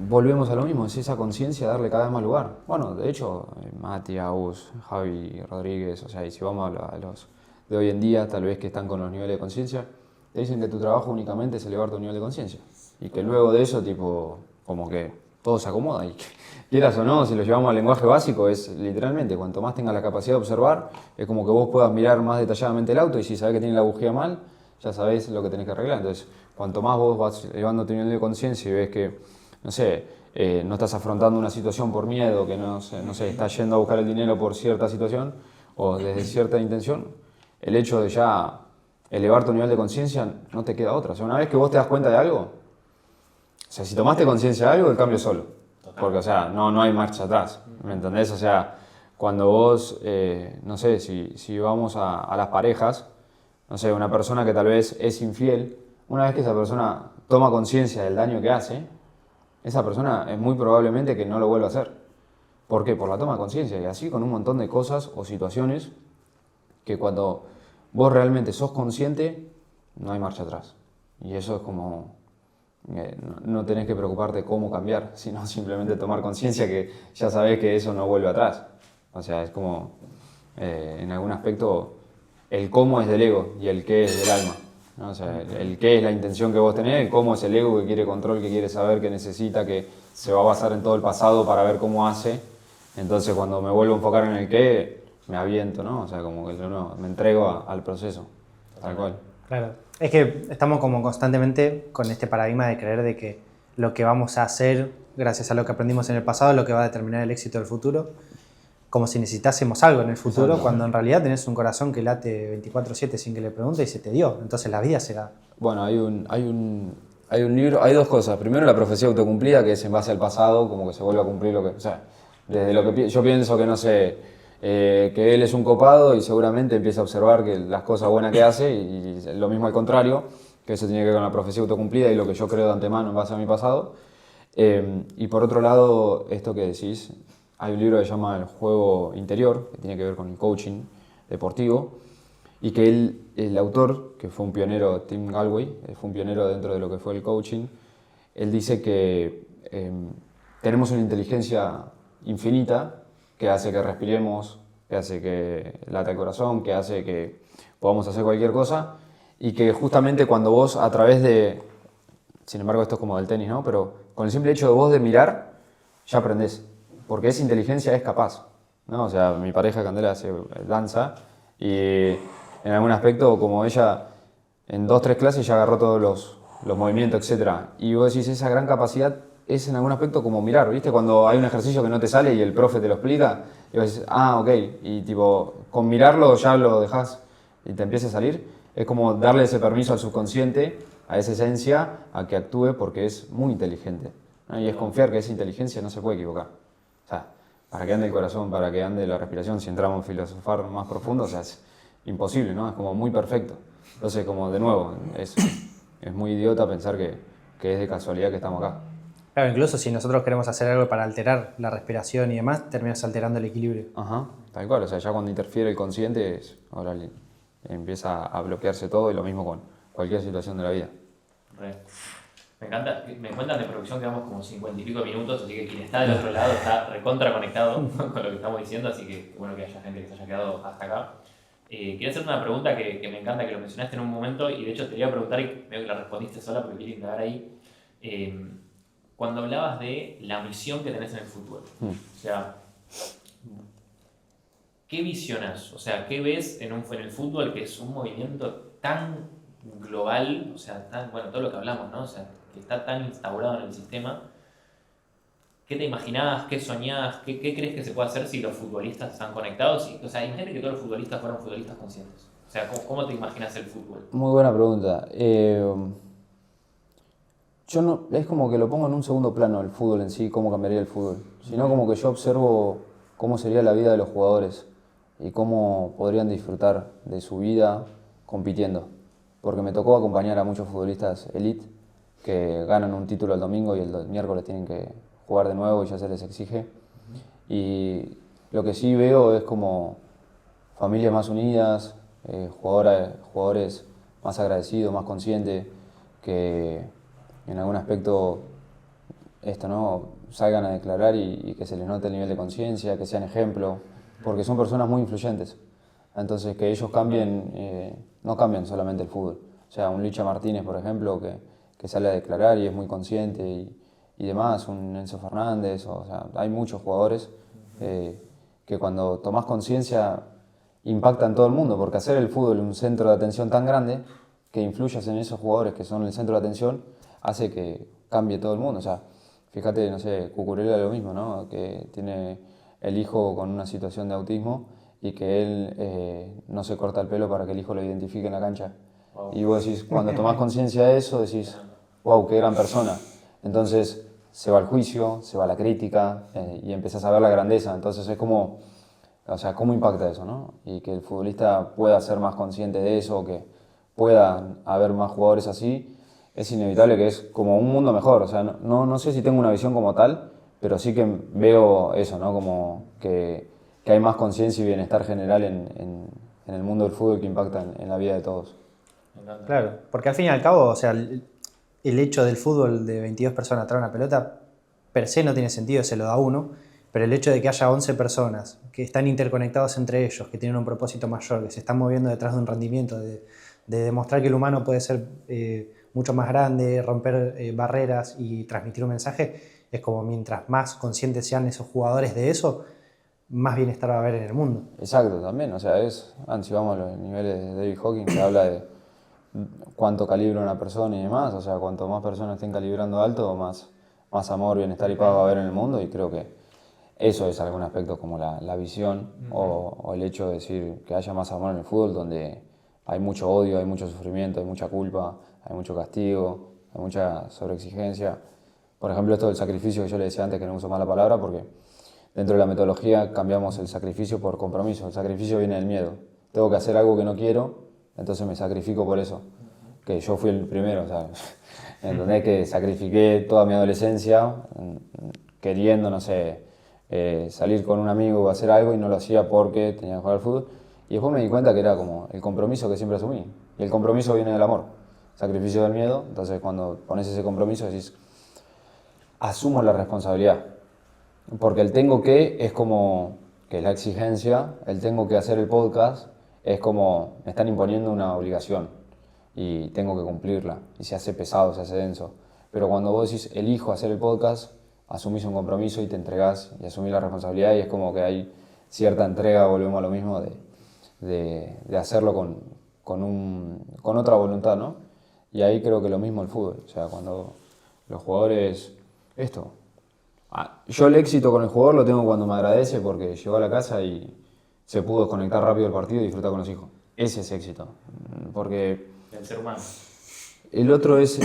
volvemos a lo mismo, es esa conciencia darle cada vez más lugar. Bueno, de hecho, Mati, Agus, Javi, Rodríguez, o sea, y si vamos a los de hoy en día, tal vez que están con los niveles de conciencia, te dicen que tu trabajo únicamente es elevar tu nivel de conciencia y que luego de eso, tipo, como que todo se acomoda y quieras o no, si lo llevamos al lenguaje básico, es literalmente, cuanto más tengas la capacidad de observar, es como que vos puedas mirar más detalladamente el auto y si sabés que tiene la bujía mal, ya sabés lo que tenés que arreglar. Entonces, cuanto más vos vas elevando tu nivel de conciencia y ves que, no sé, no estás afrontando una situación por miedo, que no sé, estás yendo a buscar el dinero por cierta situación o desde cierta intención, el hecho de ya elevar tu nivel de conciencia no te queda otra. O sea, una vez que vos te das cuenta de algo, o sea, si tomaste conciencia de algo, el cambio es solo. Porque, o sea, no hay marcha atrás, ¿me entendés? O sea, cuando vos, no sé, si vamos a las parejas, no sé, una persona que tal vez es infiel, una vez que esa persona toma conciencia del daño que hace, esa persona es muy probablemente que no lo vuelva a hacer. ¿Por qué? Por la toma de conciencia y así con un montón de cosas o situaciones que cuando vos realmente sos consciente, no hay marcha atrás. Y eso es como... no tenés que preocuparte cómo cambiar, sino simplemente tomar conciencia que ya sabés que eso no vuelve atrás. O sea, es como, en algún aspecto, el cómo es del ego y el qué es del alma, ¿no? O sea, el qué es la intención que vos tenés, el cómo es el ego que quiere control, que quiere saber, que necesita, que se va a basar en todo el pasado para ver cómo hace. Entonces, cuando me vuelvo a enfocar en el qué, me aviento, ¿no? O sea, como que me entrego al proceso, tal cual. Claro. Es que estamos como constantemente con este paradigma de creer de que lo que vamos a hacer, gracias a lo que aprendimos en el pasado, es lo que va a determinar el éxito del futuro. Como si necesitásemos algo en el futuro, Exacto. cuando en realidad tenés un corazón que late 24/7 sin que le pregunte y se te dio. Entonces la vida será. Bueno, hay un libro, hay dos cosas. Primero, la profecía autocumplida, que es en base al pasado, como que se vuelve a cumplir lo que... O sea, desde lo que yo pienso que, no sé, que él es un copado y seguramente empieza a observar que las cosas buenas que hace y lo mismo al contrario, que eso tiene que ver con la profecía autocumplida y lo que yo creo de antemano en base a mi pasado. Y por otro lado, esto que decís, hay un libro que se llama El juego interior, que tiene que ver con el coaching deportivo, y que el autor, que fue un pionero, Tim Galway, fue un pionero dentro de lo que fue el coaching, él dice que tenemos una inteligencia infinita que hace que respiremos, que hace que lata el corazón, que hace que podamos hacer cualquier cosa, y que justamente cuando vos a través de, sin embargo esto es como del tenis, ¿no? Pero con el simple hecho de vos de mirar, ya aprendés, porque esa inteligencia es capaz, ¿no? O sea, mi pareja Candela hace danza y en algún aspecto como ella en 2-3 clases ya agarró todos los movimientos, etc. Y vos decís, esa gran capacidad es en algún aspecto como mirar, ¿viste? Cuando hay un ejercicio que no te sale y el profe te lo explica, y vos decís, ah, ok, y tipo, con mirarlo ya lo dejás y te empieza a salir. Es como darle ese permiso al subconsciente, a esa esencia, a que actúe porque es muy inteligente, ¿no? Y es confiar que esa inteligencia no se puede equivocar. O sea, para que ande el corazón, para que ande la respiración, si entramos en filosofar más profundo, o sea, es imposible, ¿no? Es como muy perfecto. Entonces, como de nuevo, es muy idiota pensar que es de casualidad que estamos acá. Claro, incluso si nosotros queremos hacer algo para alterar la respiración y demás, terminas alterando el equilibrio. Ajá, tal cual. O sea, ya cuando interfiere el consciente, ahora empieza a bloquearse todo y lo mismo con cualquier situación de la vida. Me encanta, me cuentan de producción que vamos como 50 y pico minutos, así que quien está del otro lado está recontra conectado con lo que estamos diciendo, así que bueno que haya gente que se haya quedado hasta acá. Quería hacer una pregunta que me encanta, que lo mencionaste en un momento y de hecho te iba a preguntar y veo que la respondiste sola porque quiero indagar ahí. Cuando hablabas de la misión que tenés en el fútbol, o sea, ¿qué visionás? O sea, ¿qué ves en el fútbol que es un movimiento tan global, o sea, tan, bueno, todo lo que hablamos, ¿no? O sea, que está tan instaurado en el sistema? ¿Qué te imaginabas? ¿Qué soñabas? ¿Qué crees que se puede hacer si los futbolistas están conectados? O sea, imagínate que todos los futbolistas fueran futbolistas conscientes. O sea, ¿cómo te imaginas el fútbol? Muy buena pregunta. Yo no, es como que lo pongo en un segundo plano el fútbol en sí, cómo cambiaría el fútbol, sino como que yo observo cómo sería la vida de los jugadores y cómo podrían disfrutar de su vida compitiendo. Porque me tocó acompañar a muchos futbolistas elite que ganan un título el domingo y el miércoles tienen que jugar de nuevo y ya se les exige. Y lo que sí veo es como familias más unidas, jugadores más agradecidos, más conscientes, que en algún aspecto ¿no? salgan a declarar y que se les note el nivel de conciencia, que sean ejemplo, porque son personas muy influyentes. Entonces que ellos cambien, no cambian solamente el fútbol. O sea, un Licha Martínez, por ejemplo, que sale a declarar y es muy consciente y demás, un Enzo Fernández, o sea, hay muchos jugadores que cuando tomás conciencia impactan todo el mundo, porque hacer el fútbol un centro de atención tan grande, que influyas en esos jugadores que son el centro de atención, hace que cambie todo el mundo. O sea, fíjate, no sé, Cucurella lo mismo, ¿no? Que tiene el hijo con una situación de autismo y que él no se corta el pelo para que el hijo lo identifique en la cancha. Wow. Y vos decís, cuando tomás conciencia de eso, decís, wow, qué gran persona. Entonces se va el juicio, se va la crítica y empezás a ver la grandeza. Entonces es como, o sea, ¿cómo impacta eso, no? Y que el futbolista pueda ser más consciente de eso, que pueda haber más jugadores así, es inevitable que es como un mundo mejor. O sea, no sé si tengo una visión como tal, pero sí que veo eso, ¿no? Como que hay más conciencia y bienestar general en el mundo del fútbol que impacta en la vida de todos. Claro, porque al fin y al cabo, o sea, el hecho del fútbol de 22 personas traer una pelota, per se no tiene sentido, se lo da uno, pero el hecho de que haya 11 personas que están interconectados entre ellos, que tienen un propósito mayor, que se están moviendo detrás de un rendimiento, de demostrar que el humano puede ser mucho más grande, romper barreras y transmitir un mensaje, es como mientras más conscientes sean esos jugadores de eso, más bienestar va a haber en el mundo. Exacto, también, o sea, si vamos a los niveles de David Hawking, que habla de cuánto calibra una persona y demás, o sea, cuanto más personas estén calibrando alto, más amor, bienestar y paz va a haber en el mundo, y creo que eso es algún aspecto como la visión o el hecho de decir que haya más amor en el fútbol, donde hay mucho odio, hay mucho sufrimiento, hay mucha culpa, hay mucho castigo, hay mucha sobreexigencia. Por ejemplo, esto del sacrificio que yo le decía antes, que no uso más la palabra, porque dentro de la metodología cambiamos el sacrificio por compromiso. El sacrificio viene del miedo. Tengo que hacer algo que no quiero, entonces me sacrifico por eso. Que yo fui el primero, o sea, ¿entendés? Que sacrifiqué toda mi adolescencia queriendo, no sé, salir con un amigo o hacer algo y no lo hacía porque tenía que jugar al fútbol. Y después me di cuenta que era como el compromiso que siempre asumí. Y el compromiso viene del amor. Sacrificio del miedo. Entonces cuando pones ese compromiso decís, asumo la responsabilidad. Porque el tengo que es como que la exigencia, el tengo que hacer el podcast es como me están imponiendo una obligación y tengo que cumplirla. Y se hace pesado, se hace denso. Pero cuando vos decís elijo hacer el podcast, asumís un compromiso y te entregás y asumís la responsabilidad y es como que hay cierta entrega, volvemos a lo mismo, de hacerlo con otra voluntad, ¿no? Y ahí creo que lo mismo el fútbol, o sea, cuando los jugadores, yo el éxito con el jugador lo tengo cuando me agradece porque llegó a la casa y se pudo desconectar rápido del partido y disfrutar con los hijos. Ese es éxito, porque El ser humano. el otro es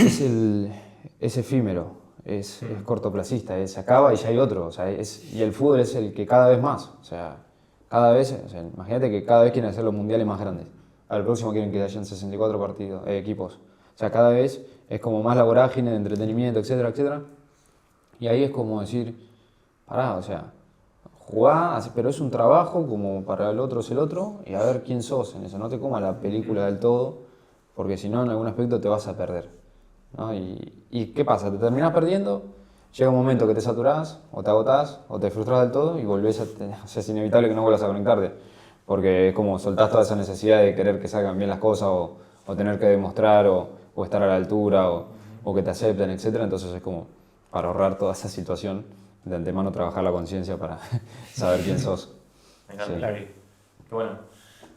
efímero, es cortoplacista, se acaba y ya hay otro, o sea, y el fútbol es el que cada vez más, o sea, cada vez, o sea, imagínate que cada vez quieren hacer los mundiales más grandes. Al próximo quieren que hayan 64 equipos. O sea, cada vez es como más la vorágine de entretenimiento, etcétera, etcétera. Y ahí es como decir, pará, o sea, jugá, pero es un trabajo como para el otro es el otro y a ver quién sos en eso. No te comas la película del todo, porque si no en algún aspecto te vas a perder, ¿no? ¿Y qué pasa? Te terminás perdiendo. Llega un momento que te saturás, o te agotás, o te frustras del todo y volvés o sea, es inevitable que no vuelvas a conectarte. Porque es como soltás toda esa necesidad de querer que salgan bien las cosas, o tener que demostrar, o estar a la altura, o que te acepten, etc. Entonces es como para ahorrar toda esa situación, de antemano trabajar la conciencia para saber quién sos. Me encanta, Sí. Claro. Qué bueno.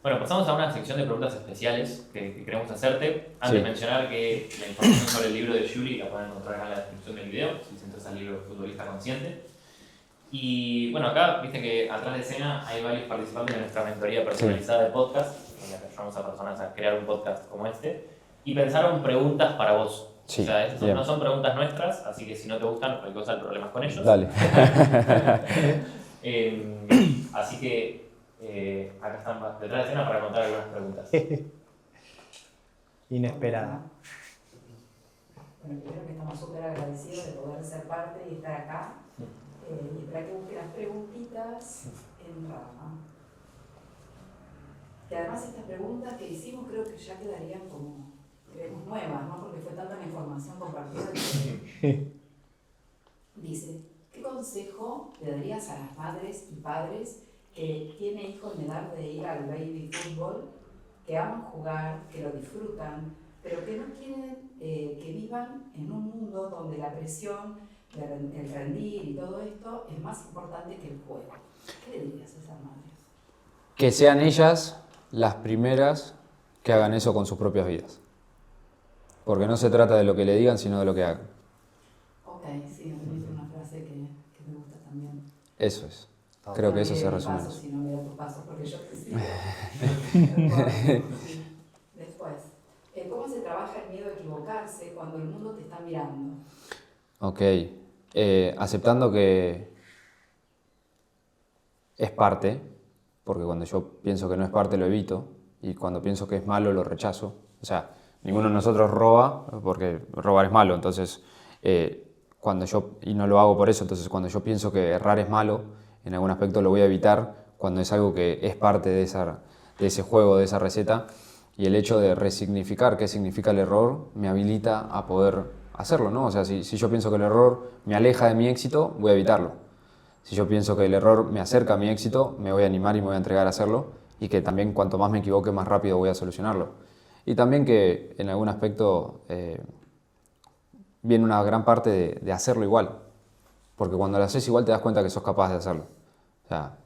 Bueno, pasamos a una sección de preguntas especiales que queremos hacerte. Antes Sí. mencionar que la información sobre el libro de Yuri la pueden encontrar acá en la descripción del video, si les interesa el libro Futbolista Consciente. Y bueno, acá viste que atrás de escena hay varios participantes de nuestra mentoría personalizada de podcast, en la que ayudamos a personas a crear un podcast como este, y pensaron preguntas para vos. Sí, O sea, esas bien. no son preguntas nuestras, así que si no te gustan, cualquier cosa, el problema es con ellos. Dale. Así que acá están detrás de escena para contar algunas preguntas. Inesperada. Bueno, primero que estamos súper agradecidos de poder ser parte y estar acá. Y espera que busque las preguntitas en Rafa. Y además estas preguntas que hicimos creo que ya quedarían como, creemos, nuevas, ¿no? Porque fue tanta la información compartida que dice, ¿qué consejo le darías a las madres y padres que tienen hijos en edad de ir al baby fútbol, que aman jugar, que lo disfrutan, pero que no quieren que vivan en un mundo donde la presión, el rendir y todo esto es más importante que el juego? ¿Qué le dirías a esas madres? Que sean ellas las primeras que hagan eso con sus propias vidas. Porque no se trata de lo que le digan, sino de lo que hagan. Ok, sí, me dice una frase que me gusta también. Eso es. Creo que eso se resume. Paso, si no me da tu paso, porque yo que sí. Después, ¿cómo se trabaja el miedo a equivocarse cuando el mundo te está mirando? Ok. Aceptando que es parte, porque cuando yo pienso que no es parte lo evito, y cuando pienso que es malo lo rechazo. O sea, ninguno de nosotros roba, porque robar es malo, entonces, y no lo hago por eso, entonces cuando yo pienso que errar es malo, en algún aspecto lo voy a evitar cuando es algo que es parte de ese juego, de esa receta, y el hecho de resignificar qué significa el error me habilita a poder hacerlo, ¿no? O sea, si yo pienso que el error me aleja de mi éxito, voy a evitarlo. Si yo pienso que el error me acerca a mi éxito, me voy a animar y me voy a entregar a hacerlo, y que también cuanto más me equivoque, más rápido voy a solucionarlo. Y también que en algún aspecto viene una gran parte de hacerlo igual, porque cuando lo haces igual te das cuenta que sos capaz de hacerlo. O sea,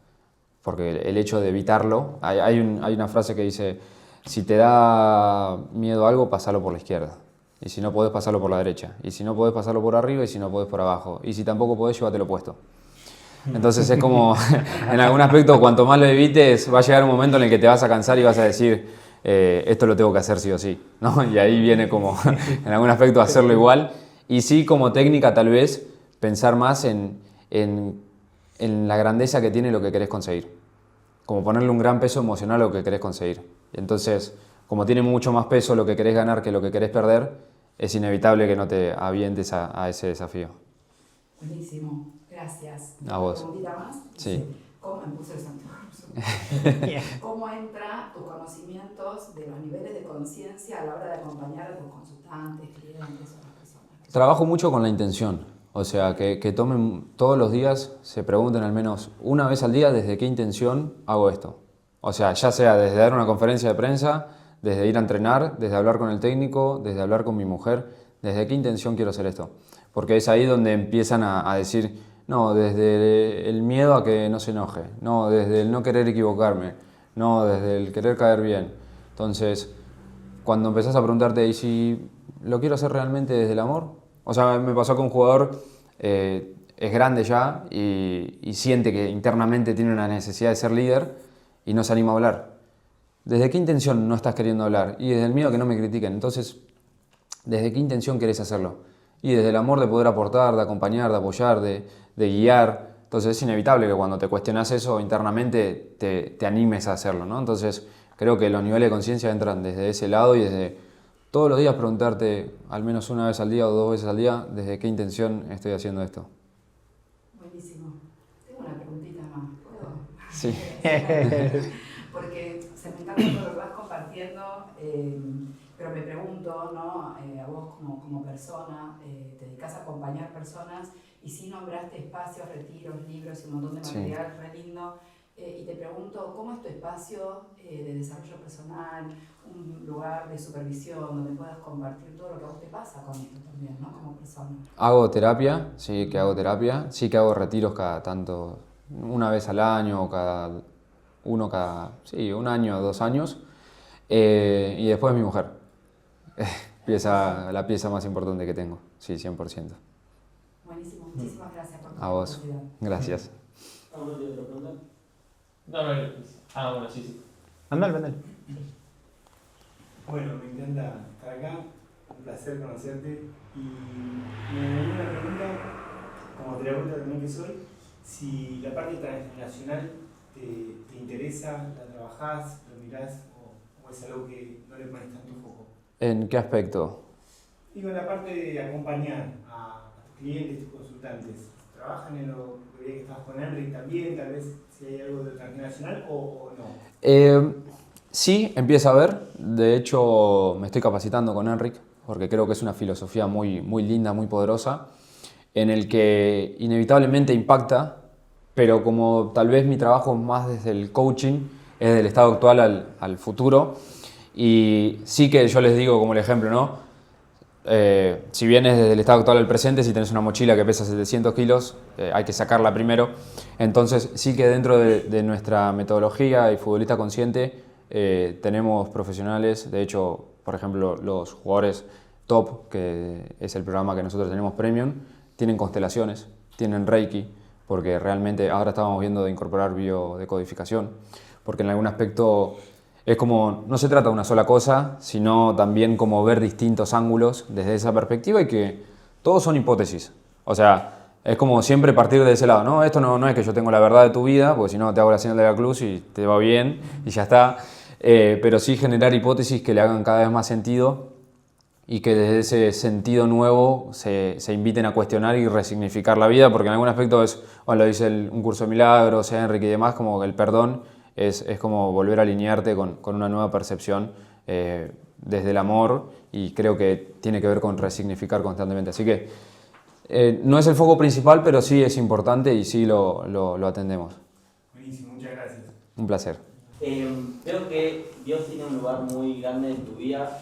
porque el hecho de evitarlo, hay una frase que dice, si te da miedo algo, pasalo por la izquierda. Y si no podés, pasarlo por la derecha. Y si no podés, pasarlo por arriba. Y si no podés, por abajo. Y si tampoco podés, llévatelo puesto. Entonces es como, en algún aspecto, cuanto más lo evites, va a llegar un momento en el que te vas a cansar y vas a decir, esto lo tengo que hacer sí o sí, ¿no? Y ahí viene como, en algún aspecto, hacerlo igual. Y sí, como técnica, tal vez, pensar más en la grandeza que tiene lo que querés conseguir. Como ponerle un gran peso emocional a lo que querés conseguir. Entonces, como tiene mucho más peso lo que querés ganar que lo que querés perder, es inevitable que no te avientes a ese desafío. Buenísimo, gracias. A vos. ¿Una preguntita más? Sí. ¿Cómo me puse el santuario? ¿Cómo entra tus conocimientos de los niveles de conciencia a la hora de acompañar a tus consultantes, clientes o las personas? Trabajo mucho con la intención. O sea, que tomen todos los días, se pregunten al menos una vez al día desde qué intención hago esto. O sea, ya sea desde dar una conferencia de prensa, desde ir a entrenar, desde hablar con el técnico, desde hablar con mi mujer, desde qué intención quiero hacer esto. Porque es ahí donde empiezan a decir, no, desde el miedo a que no se enoje, no, desde el no querer equivocarme, no, desde el querer caer bien. Entonces, cuando empezás a preguntarte, ¿y si lo quiero hacer realmente desde el amor? O sea, me pasó que un jugador es grande ya y siente que internamente tiene una necesidad de ser líder y no se anima a hablar. ¿Desde qué intención no estás queriendo hablar? Y desde el miedo a que no me critiquen. Entonces, ¿desde qué intención querés hacerlo? Y desde el amor de poder aportar, de acompañar, de apoyar, de guiar. Entonces es inevitable que cuando te cuestionas eso internamente te animes a hacerlo, ¿no? Entonces creo que los niveles de conciencia entran desde ese lado y desde todos los días preguntarte al menos una vez al día o 2 veces al día desde qué intención estoy haciendo esto. Buenísimo. Tengo una preguntita más, ¿puedo? Sí. Porque se me encanta todo lo que vas compartiendo, pero me pregunto, ¿no? A vos como persona, te dedicas a acompañar personas y sí nombraste espacios, retiros, libros y un montón de material re lindo. Y te pregunto, ¿cómo es tu espacio de desarrollo personal, un lugar de supervisión donde puedas compartir todo lo que a vos te pasa con esto también, ¿no? Como persona? Hago terapia, sí que hago terapia, sí que hago retiros cada tanto, una vez al año o un año o 2 años. Y después mi mujer, la pieza más importante que tengo, sí, 100%. Buenísimo, muchísimas gracias por tu A vos, generosidad. gracias. ¿Alguna otra pregunta? No, bueno, sí. Andale. Bueno, me encanta estar acá, un placer conocerte y me venía una pregunta, como terapeuta también que soy, si la parte transgeneracional te interesa, la trabajás, lo mirás o es algo que no le pones tanto foco? ¿En qué aspecto? Digo, en la parte de acompañar a tus clientes, tus consultantes. ¿Trabajan en lo que estabas con Enric también? Tal vez si hay algo de transnacional o no. Sí, empieza a ver. De hecho, me estoy capacitando con Enric porque creo que es una filosofía muy, muy linda, muy poderosa, en el que inevitablemente impacta, pero como tal vez mi trabajo más desde el coaching es del estado actual al futuro, y sí que yo les digo como el ejemplo, ¿no? Si vienes desde el estado actual al presente, si tienes una mochila que pesa 700 kilos, hay que sacarla primero. Entonces sí que dentro de nuestra metodología y futbolista consciente tenemos profesionales, de hecho, por ejemplo, los jugadores top, que es el programa que nosotros tenemos Premium, tienen constelaciones, tienen Reiki, porque realmente ahora estábamos viendo de incorporar biodecodificación, porque en algún aspecto es como, no se trata de una sola cosa, sino también como ver distintos ángulos desde esa perspectiva y que todos son hipótesis. O sea, es como siempre partir de ese lado, ¿no? Esto no es que yo tengo la verdad de tu vida, porque si no te hago la señal de la cruz y te va bien y ya está. Pero sí generar hipótesis que le hagan cada vez más sentido y que desde ese sentido nuevo se inviten a cuestionar y resignificar la vida, porque en algún aspecto es, bueno, lo dice un curso de milagros, Enrique y demás, como el perdón es como volver a alinearte con una nueva percepción desde el amor, y creo que tiene que ver con resignificar constantemente. Así que no es el foco principal, pero sí es importante y sí lo atendemos. Buenísimo, muchas gracias. Un placer. Creo que Dios tiene un lugar muy grande en tu vida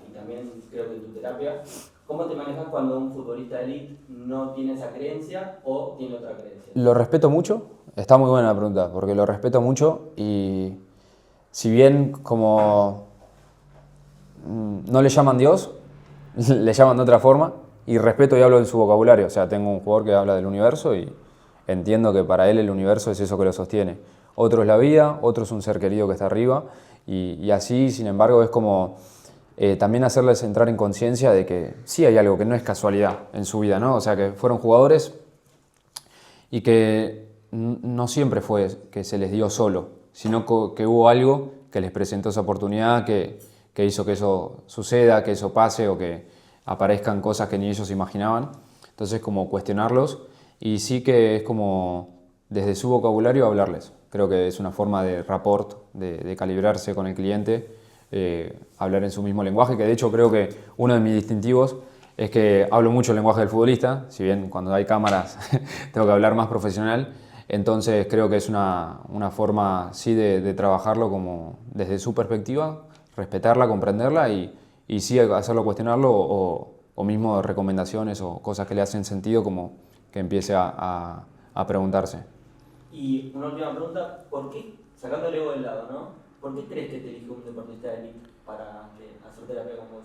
y también creo que en tu terapia. ¿Cómo te manejas cuando un futbolista de élite no tiene esa creencia o tiene otra creencia? Lo respeto mucho, está muy buena la pregunta, porque lo respeto mucho y si bien como no le llaman Dios, le llaman de otra forma, y respeto y hablo en su vocabulario. O sea, tengo un jugador que habla del universo y entiendo que para él el universo es eso que lo sostiene. Otro es la vida, otro es un ser querido que está arriba, y así, sin embargo, es como también hacerles entrar en conciencia de que sí hay algo que no es casualidad en su vida, ¿no? O sea, que fueron jugadores y que no siempre fue que se les dio solo, sino que hubo algo que les presentó esa oportunidad, que hizo que eso suceda, que eso pase o que aparezcan cosas que ni ellos imaginaban. Entonces, como cuestionarlos, y sí que es como desde su vocabulario hablarles. Creo que es una forma de rapport, de calibrarse con el cliente, hablar en su mismo lenguaje, que de hecho creo que uno de mis distintivos es que hablo mucho el lenguaje del futbolista, si bien cuando hay cámaras tengo que hablar más profesional. Entonces creo que es una forma sí de trabajarlo como desde su perspectiva, respetarla, comprenderla y sí hacerlo cuestionarlo o mismo recomendaciones o cosas que le hacen sentido, como que empiece a preguntarse. Y una última pregunta, ¿por qué, sacando el ego del lado, ¿no? ¿Por qué crees que te eligió un deportista de élite para hacer terapia con vos?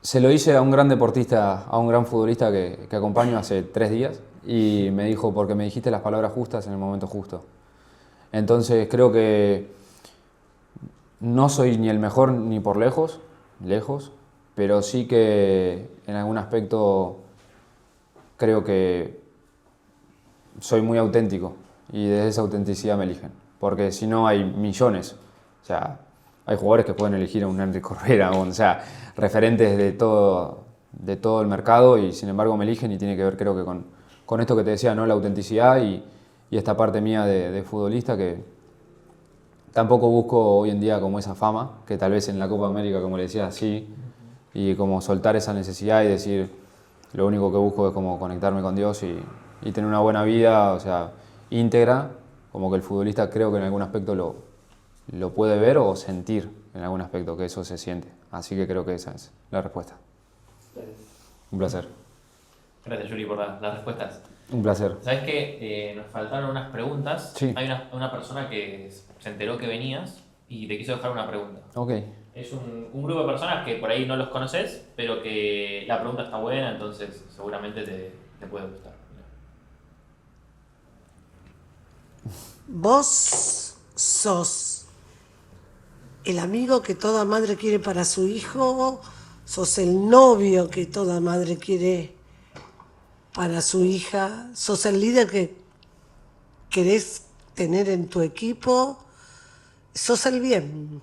Se lo hice a un gran deportista, a un gran futbolista que acompaño hace 3 días, y me dijo, porque me dijiste las palabras justas en el momento justo. Entonces creo que no soy ni el mejor ni por lejos, pero sí que en algún aspecto creo que soy muy auténtico y desde esa autenticidad me eligen, porque si no hay millones, o sea, hay jugadores que pueden elegir a un Enric Correa, o sea, referentes de todo el mercado, y sin embargo me eligen, y tiene que ver creo que con esto que te decía, ¿no? La autenticidad y esta parte mía de futbolista, que tampoco busco hoy en día como esa fama, que tal vez en la Copa América, como le decía, sí, y como soltar esa necesidad y decir, lo único que busco es como conectarme con Dios y tener una buena vida, o sea, íntegra, como que el futbolista creo que en algún aspecto lo puede ver o sentir en algún aspecto, que eso se siente. Así que creo que esa es la respuesta. Un placer. Gracias, Yuri, por las respuestas. Un placer. ¿Sabes qué? Nos faltaron unas preguntas. Sí. Hay una persona que se enteró que venías y te quiso dejar una pregunta. Ok. Es un grupo de personas que por ahí no los conoces, pero que la pregunta está buena, entonces seguramente te puede gustar. Vos sos el amigo que toda madre quiere para su hijo, sos el novio que toda madre quiere para su hija, sos el líder que querés tener en tu equipo, sos el bien.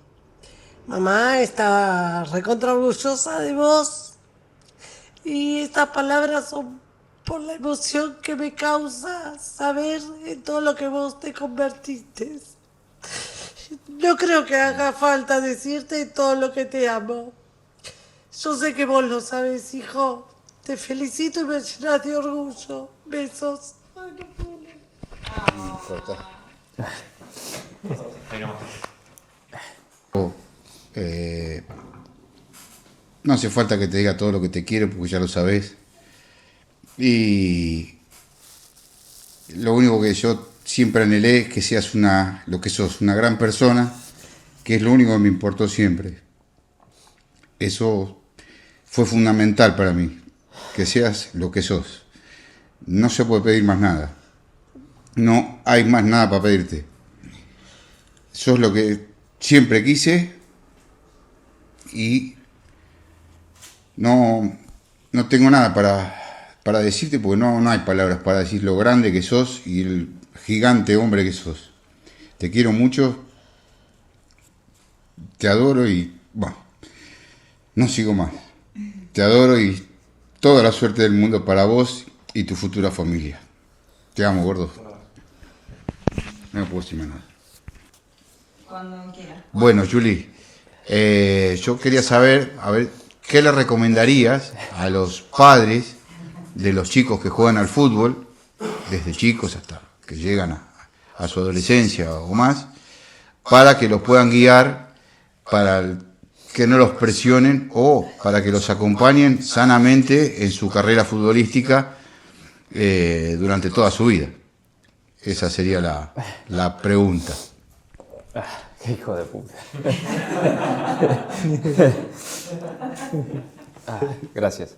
Mamá está recontra orgullosa de vos y estas palabras son por la emoción que me causa saber en todo lo que vos te convertiste. No creo que haga falta decirte todo lo que te amo. Yo sé que vos lo sabes, hijo. Te felicito y me llenas de orgullo. Besos. Ay, no puedo leer. No hace falta que te diga todo lo que te quiero porque ya lo sabes. Y lo único que yo siempre anhelé es que seas lo que sos, una gran persona, que es lo único que me importó siempre. Eso fue fundamental para mí, que seas lo que sos. No se puede pedir más nada. No hay más nada para pedirte. Sos lo que siempre quise y no tengo nada para decirte porque no hay palabras para decir lo grande que sos y el gigante hombre que sos. Te quiero mucho, te adoro y bueno, no sigo más. Te adoro y toda la suerte del mundo para vos y tu futura familia. Te amo, gordo. No puedo decir más nada. Cuando quiera. Bueno, Juli, yo quería saber, a ver, ¿qué le recomendarías a los padres de los chicos que juegan al fútbol, desde chicos hasta que llegan a su adolescencia o más, para que los puedan guiar, para que no los presionen o para que los acompañen sanamente en su carrera futbolística durante toda su vida? Esa sería la pregunta. Qué hijo de puta. Gracias.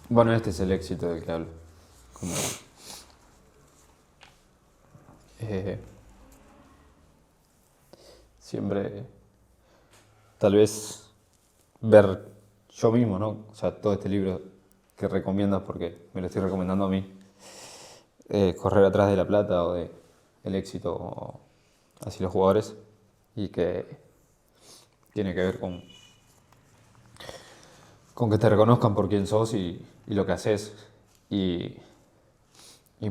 Bueno, este es el éxito del que hablo. Como, siempre, tal vez, ver yo mismo, ¿no? O sea, todo este libro que recomiendas, porque me lo estoy recomendando a mí, correr atrás de la plata o del éxito, o así los jugadores, y que tiene que ver con que te reconozcan por quién sos y lo que haces, y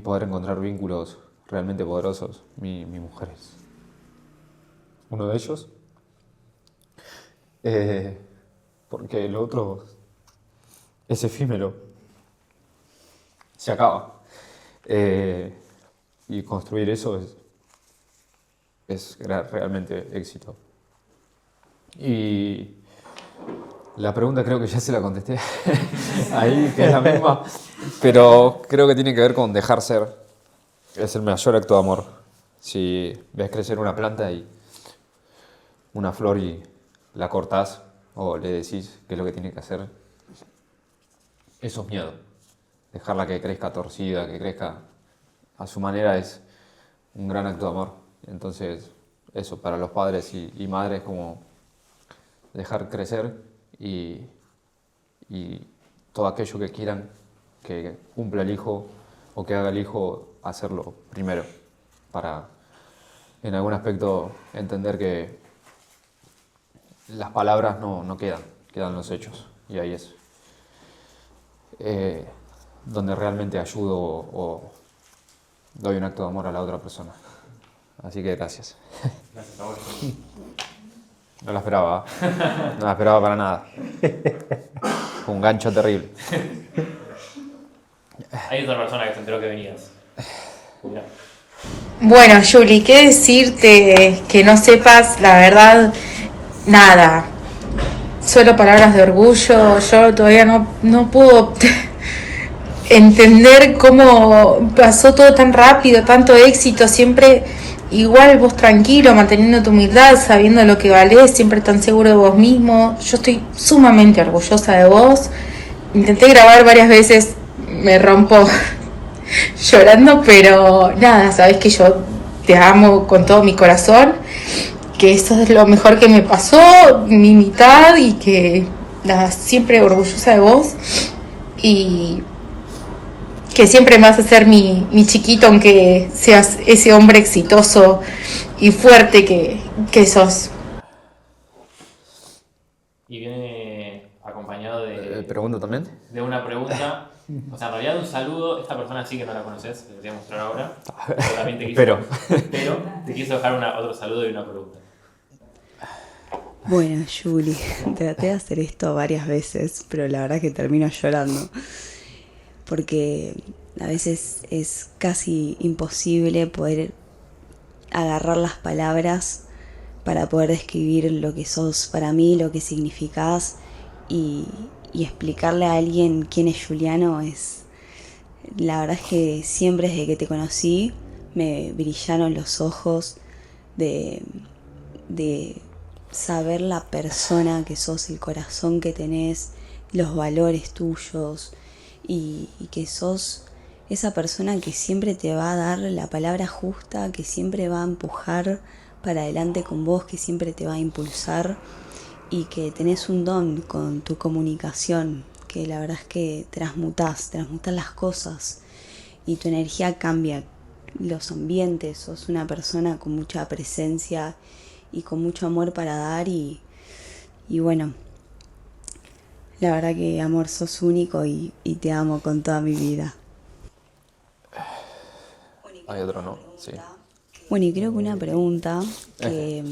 poder encontrar vínculos realmente poderosos. Mi mujer es uno de ellos, porque el otro es efímero, se acaba. Y construir eso es realmente éxito. Y la pregunta creo que ya se la contesté ahí, que es la misma, pero creo que tiene que ver con dejar ser. Es el mayor acto de amor. Si ves crecer una planta y una flor y la cortás o le decís qué es lo que tiene que hacer, eso es miedo. Dejarla que crezca torcida, que crezca a su manera, es un gran acto de amor. Entonces, eso para los padres y madres, como dejar crecer y todo aquello que quieran que cumpla el hijo o que haga el hijo, hacerlo primero, para en algún aspecto entender que las palabras no quedan los hechos, y ahí es donde realmente ayudo o doy un acto de amor a la otra persona. Así que gracias. Gracias a vos. No la esperaba, no la esperaba para nada. Fue un gancho terrible. Hay otra persona que se enteró que venías. Mirá. Bueno, Juli, ¿qué decirte que no sepas la verdad? Nada. Solo palabras de orgullo. Yo todavía no puedo entender cómo pasó todo tan rápido, tanto éxito, siempre igual vos tranquilo, manteniendo tu humildad, sabiendo lo que valés, siempre tan seguro de vos mismo. Yo estoy sumamente orgullosa de vos. Intenté grabar varias veces, me rompo llorando, pero nada, sabés que yo te amo con todo mi corazón, que eso es lo mejor que me pasó, mi mitad, y que nada, siempre orgullosa de vos, y que siempre me vas a ser mi chiquito, aunque seas ese hombre exitoso y fuerte que sos. Y viene acompañado ¿Pregunta también? de una pregunta. O sea, en realidad un saludo. Esta persona sí que no la conoces, te voy a mostrar ahora. Pero también te quiso, Pero. pero te quiso dejar otro saludo y una pregunta. Bueno, Juli, traté de hacer esto varias veces, pero la verdad que termino llorando. Porque a veces es casi imposible poder agarrar las palabras para poder describir lo que sos para mí, lo que significás y explicarle a alguien quién es Juliano. La verdad es que siempre desde que te conocí me brillaron los ojos de saber la persona que sos, el corazón que tenés, los valores tuyos y que sos esa persona que siempre te va a dar la palabra justa, que siempre va a empujar para adelante con vos, que siempre te va a impulsar y que tenés un don con tu comunicación, que la verdad es que transmutás las cosas y tu energía cambia los ambientes, sos una persona con mucha presencia y con mucho amor para dar y bueno, la verdad que amor, sos único y te amo con toda mi vida. Hay otro, ¿no? Sí. Bueno, y creo que una pregunta que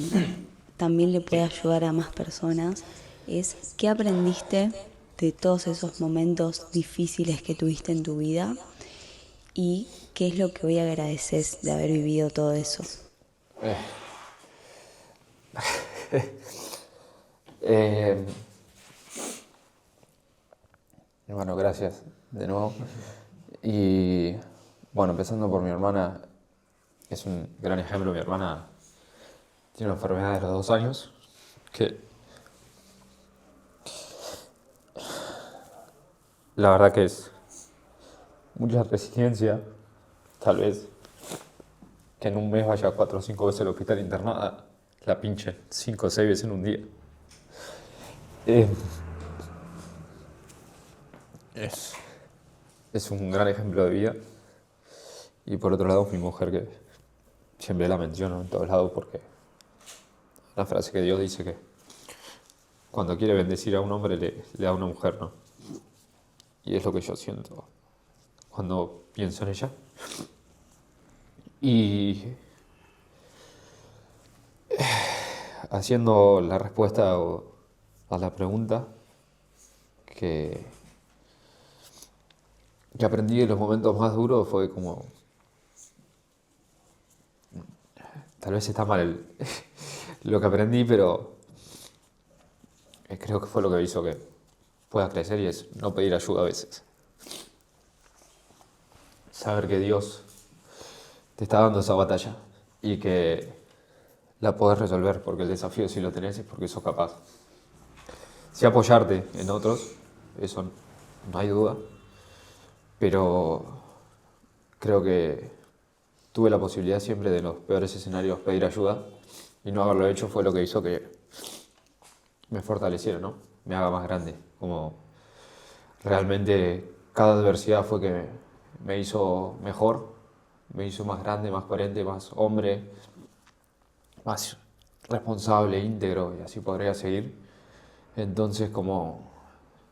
también le puede ayudar a más personas es ¿qué aprendiste de todos esos momentos difíciles que tuviste en tu vida? ¿Y qué es lo que hoy agradeces de haber vivido todo eso? Bueno, gracias de nuevo. Y bueno, empezando por mi hermana, es un gran ejemplo. Mi hermana tiene una enfermedad de los 2 años que la verdad que es mucha resiliencia, tal vez que en un mes vaya 4 o 5 veces al hospital internada, la pinche 5 o 6 veces en un día. Es un gran ejemplo de vida. Y por otro lado, mi mujer, que siempre la menciono en todos lados porque la frase que Dios dice que cuando quiere bendecir a un hombre le da a una mujer, ¿no? Y es lo que yo siento cuando pienso en ella. Y haciendo la respuesta a la pregunta que aprendí en los momentos más duros fue como... Tal vez está mal lo que aprendí, pero creo que fue lo que hizo que pueda crecer y es no pedir ayuda a veces. Saber que Dios te está dando esa batalla y que la podés resolver, porque el desafío si lo tenés es porque sos capaz. Sí apoyarte en otros, eso no hay duda, pero creo que tuve la posibilidad siempre de en los peores escenarios pedir ayuda y no haberlo hecho fue lo que hizo que me fortaleciera, ¿no? Me haga más grande. Como realmente cada adversidad fue que me hizo mejor, me hizo más grande, más coherente, más hombre, más responsable, íntegro y así podría seguir. Entonces como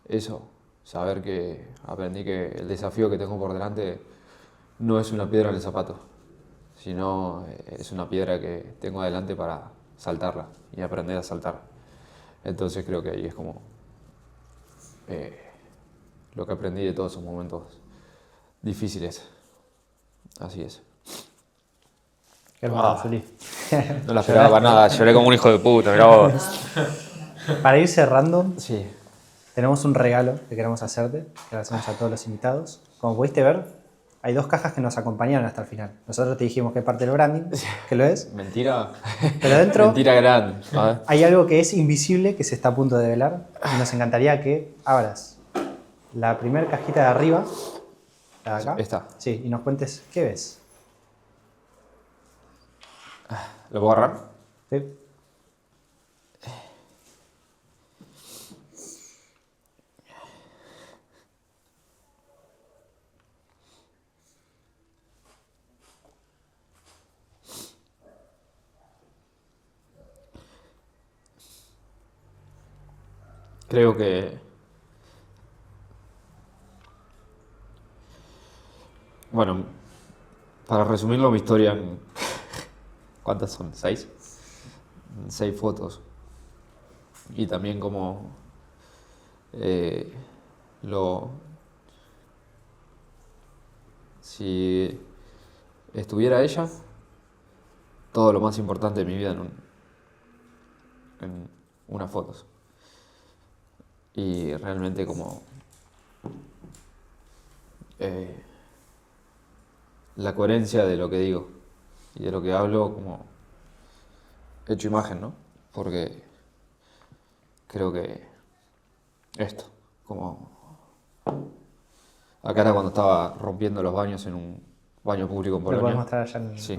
eso, saber que aprendí que el desafío que tengo por delante no es una piedra en el zapato, sino es una piedra que tengo adelante para saltarla y aprender a saltar. Entonces creo que ahí es como lo que aprendí de todos esos momentos difíciles. Así es. Qué hermoso, Juli. No la esperaba para nada, lloré como un hijo de puta, mirá vos. Para ir cerrando, Sí. tenemos un regalo que queremos hacerte, que le hacemos a todos los invitados. Como pudiste ver, hay 2 cajas que nos acompañaron hasta el final. Nosotros te dijimos que es parte del branding, que lo es. Mentira. Pero dentro Mentira grande. A ver. hay algo que es invisible, que se está a punto de develar. Y nos encantaría que abras la primera cajita de arriba, la de acá. Esta. Sí, y nos cuentes qué ves. ¿Lo puedo agarrar? ¿Sí? creo que... Bueno, para resumirlo, mi historia en... ¿Cuántas son? ¿6? 6 fotos. Y también como... Si estuviera ella, todo lo más importante de mi vida en unas fotos. Y realmente como la coherencia de lo que digo y de lo que hablo como hecho imagen, ¿no? Porque creo que esto, como acá era cuando estaba rompiendo los baños en un baño público en Lo Polonia. podemos mostrar allá en el... Sí.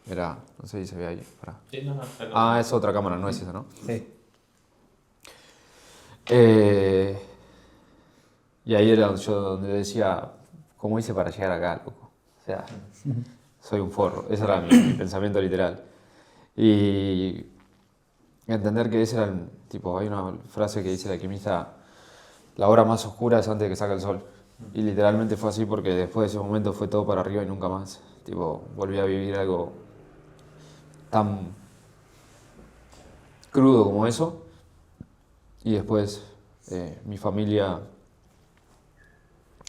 Era, no sé si se ve ahí. Pará. Sí, no, está Ah, es otra cámara, no es esa, ¿no? Sí. Y ahí era donde decía, ¿cómo hice para llegar acá, loco? O sea, soy un forro. Ese era mi pensamiento literal. Y entender que ese era el tipo, hay una frase que dice el alquimista, la hora más oscura es antes de que salga el sol. Y literalmente fue así porque después de ese momento fue todo para arriba y nunca más. Tipo, volví a vivir algo tan crudo como eso. Y después mi familia,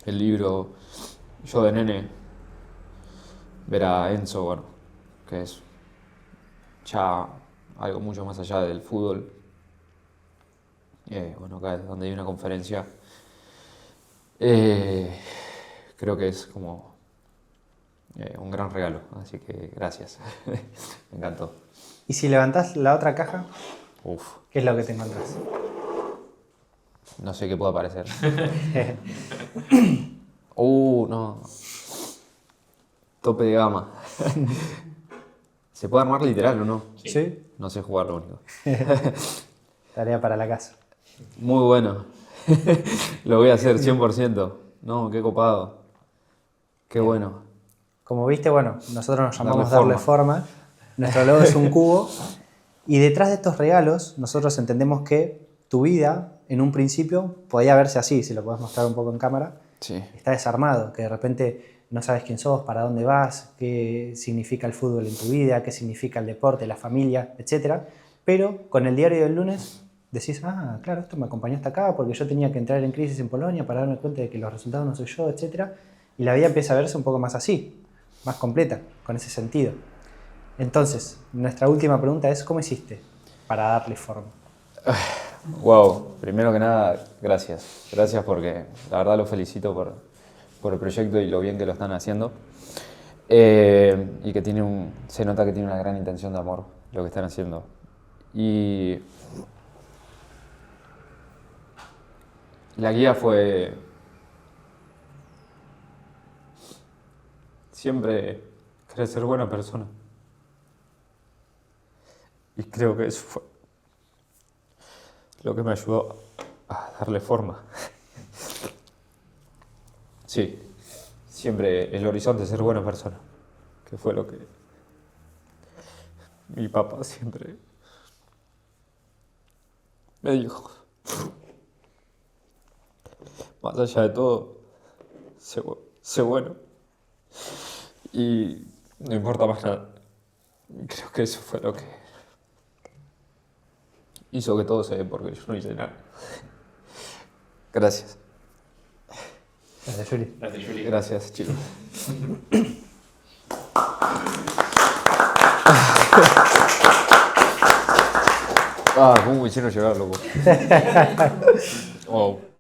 el libro, yo de nene, ver a Enzo, bueno, que es ya algo mucho más allá del fútbol. Bueno, acá es donde hay una conferencia. Creo que es como un gran regalo, así que gracias. Me encantó. Y si levantás la otra caja, Uf, ¿qué es lo que te encontrás? no sé qué puede aparecer. No. Tope de gama. ¿Se puede armar literal o no? Sí. No sé jugar lo único. Tarea para la casa. Muy bueno. Lo voy a hacer 100%. No, qué copado. Qué bueno. Como viste, bueno, nosotros nos llamamos Darle Darle Forma. Nuestro logo es un cubo. Y detrás de estos regalos, nosotros entendemos que tu vida, en un principio, podía verse así, si lo podés mostrar un poco en cámara. Sí. Está desarmado, que de repente no sabes quién sos, para dónde vas, qué significa el fútbol en tu vida, qué significa el deporte, la familia, etc. Pero con el diario del lunes decís, ah, claro, esto me acompañó hasta acá porque yo tenía que entrar en crisis en Polonia para darme cuenta de que los resultados no soy yo, etc. Y la vida empieza a verse un poco más así, más completa, con ese sentido. Entonces, nuestra última pregunta es, ¿cómo hiciste para darle forma? Wow, primero que nada, gracias. Gracias porque la verdad los felicito por el proyecto y lo bien que lo están haciendo. Y que se nota que tiene una gran intención de amor lo que están haciendo. Y la guía fue siempre querer ser buena persona. Y creo que eso fue lo que me ayudó a darle forma. Sí, siempre el horizonte es ser buena persona, que fue lo que mi papá siempre me dijo. Más allá de todo, sé bueno y no importa más nada. Creo que eso fue lo que hizo que todo se dé porque yo no hice nada. Gracias. Gracias, Juli. Gracias, Juli. Gracias, chicos. ¿Cómo me hicieron llegar, loco? Wow.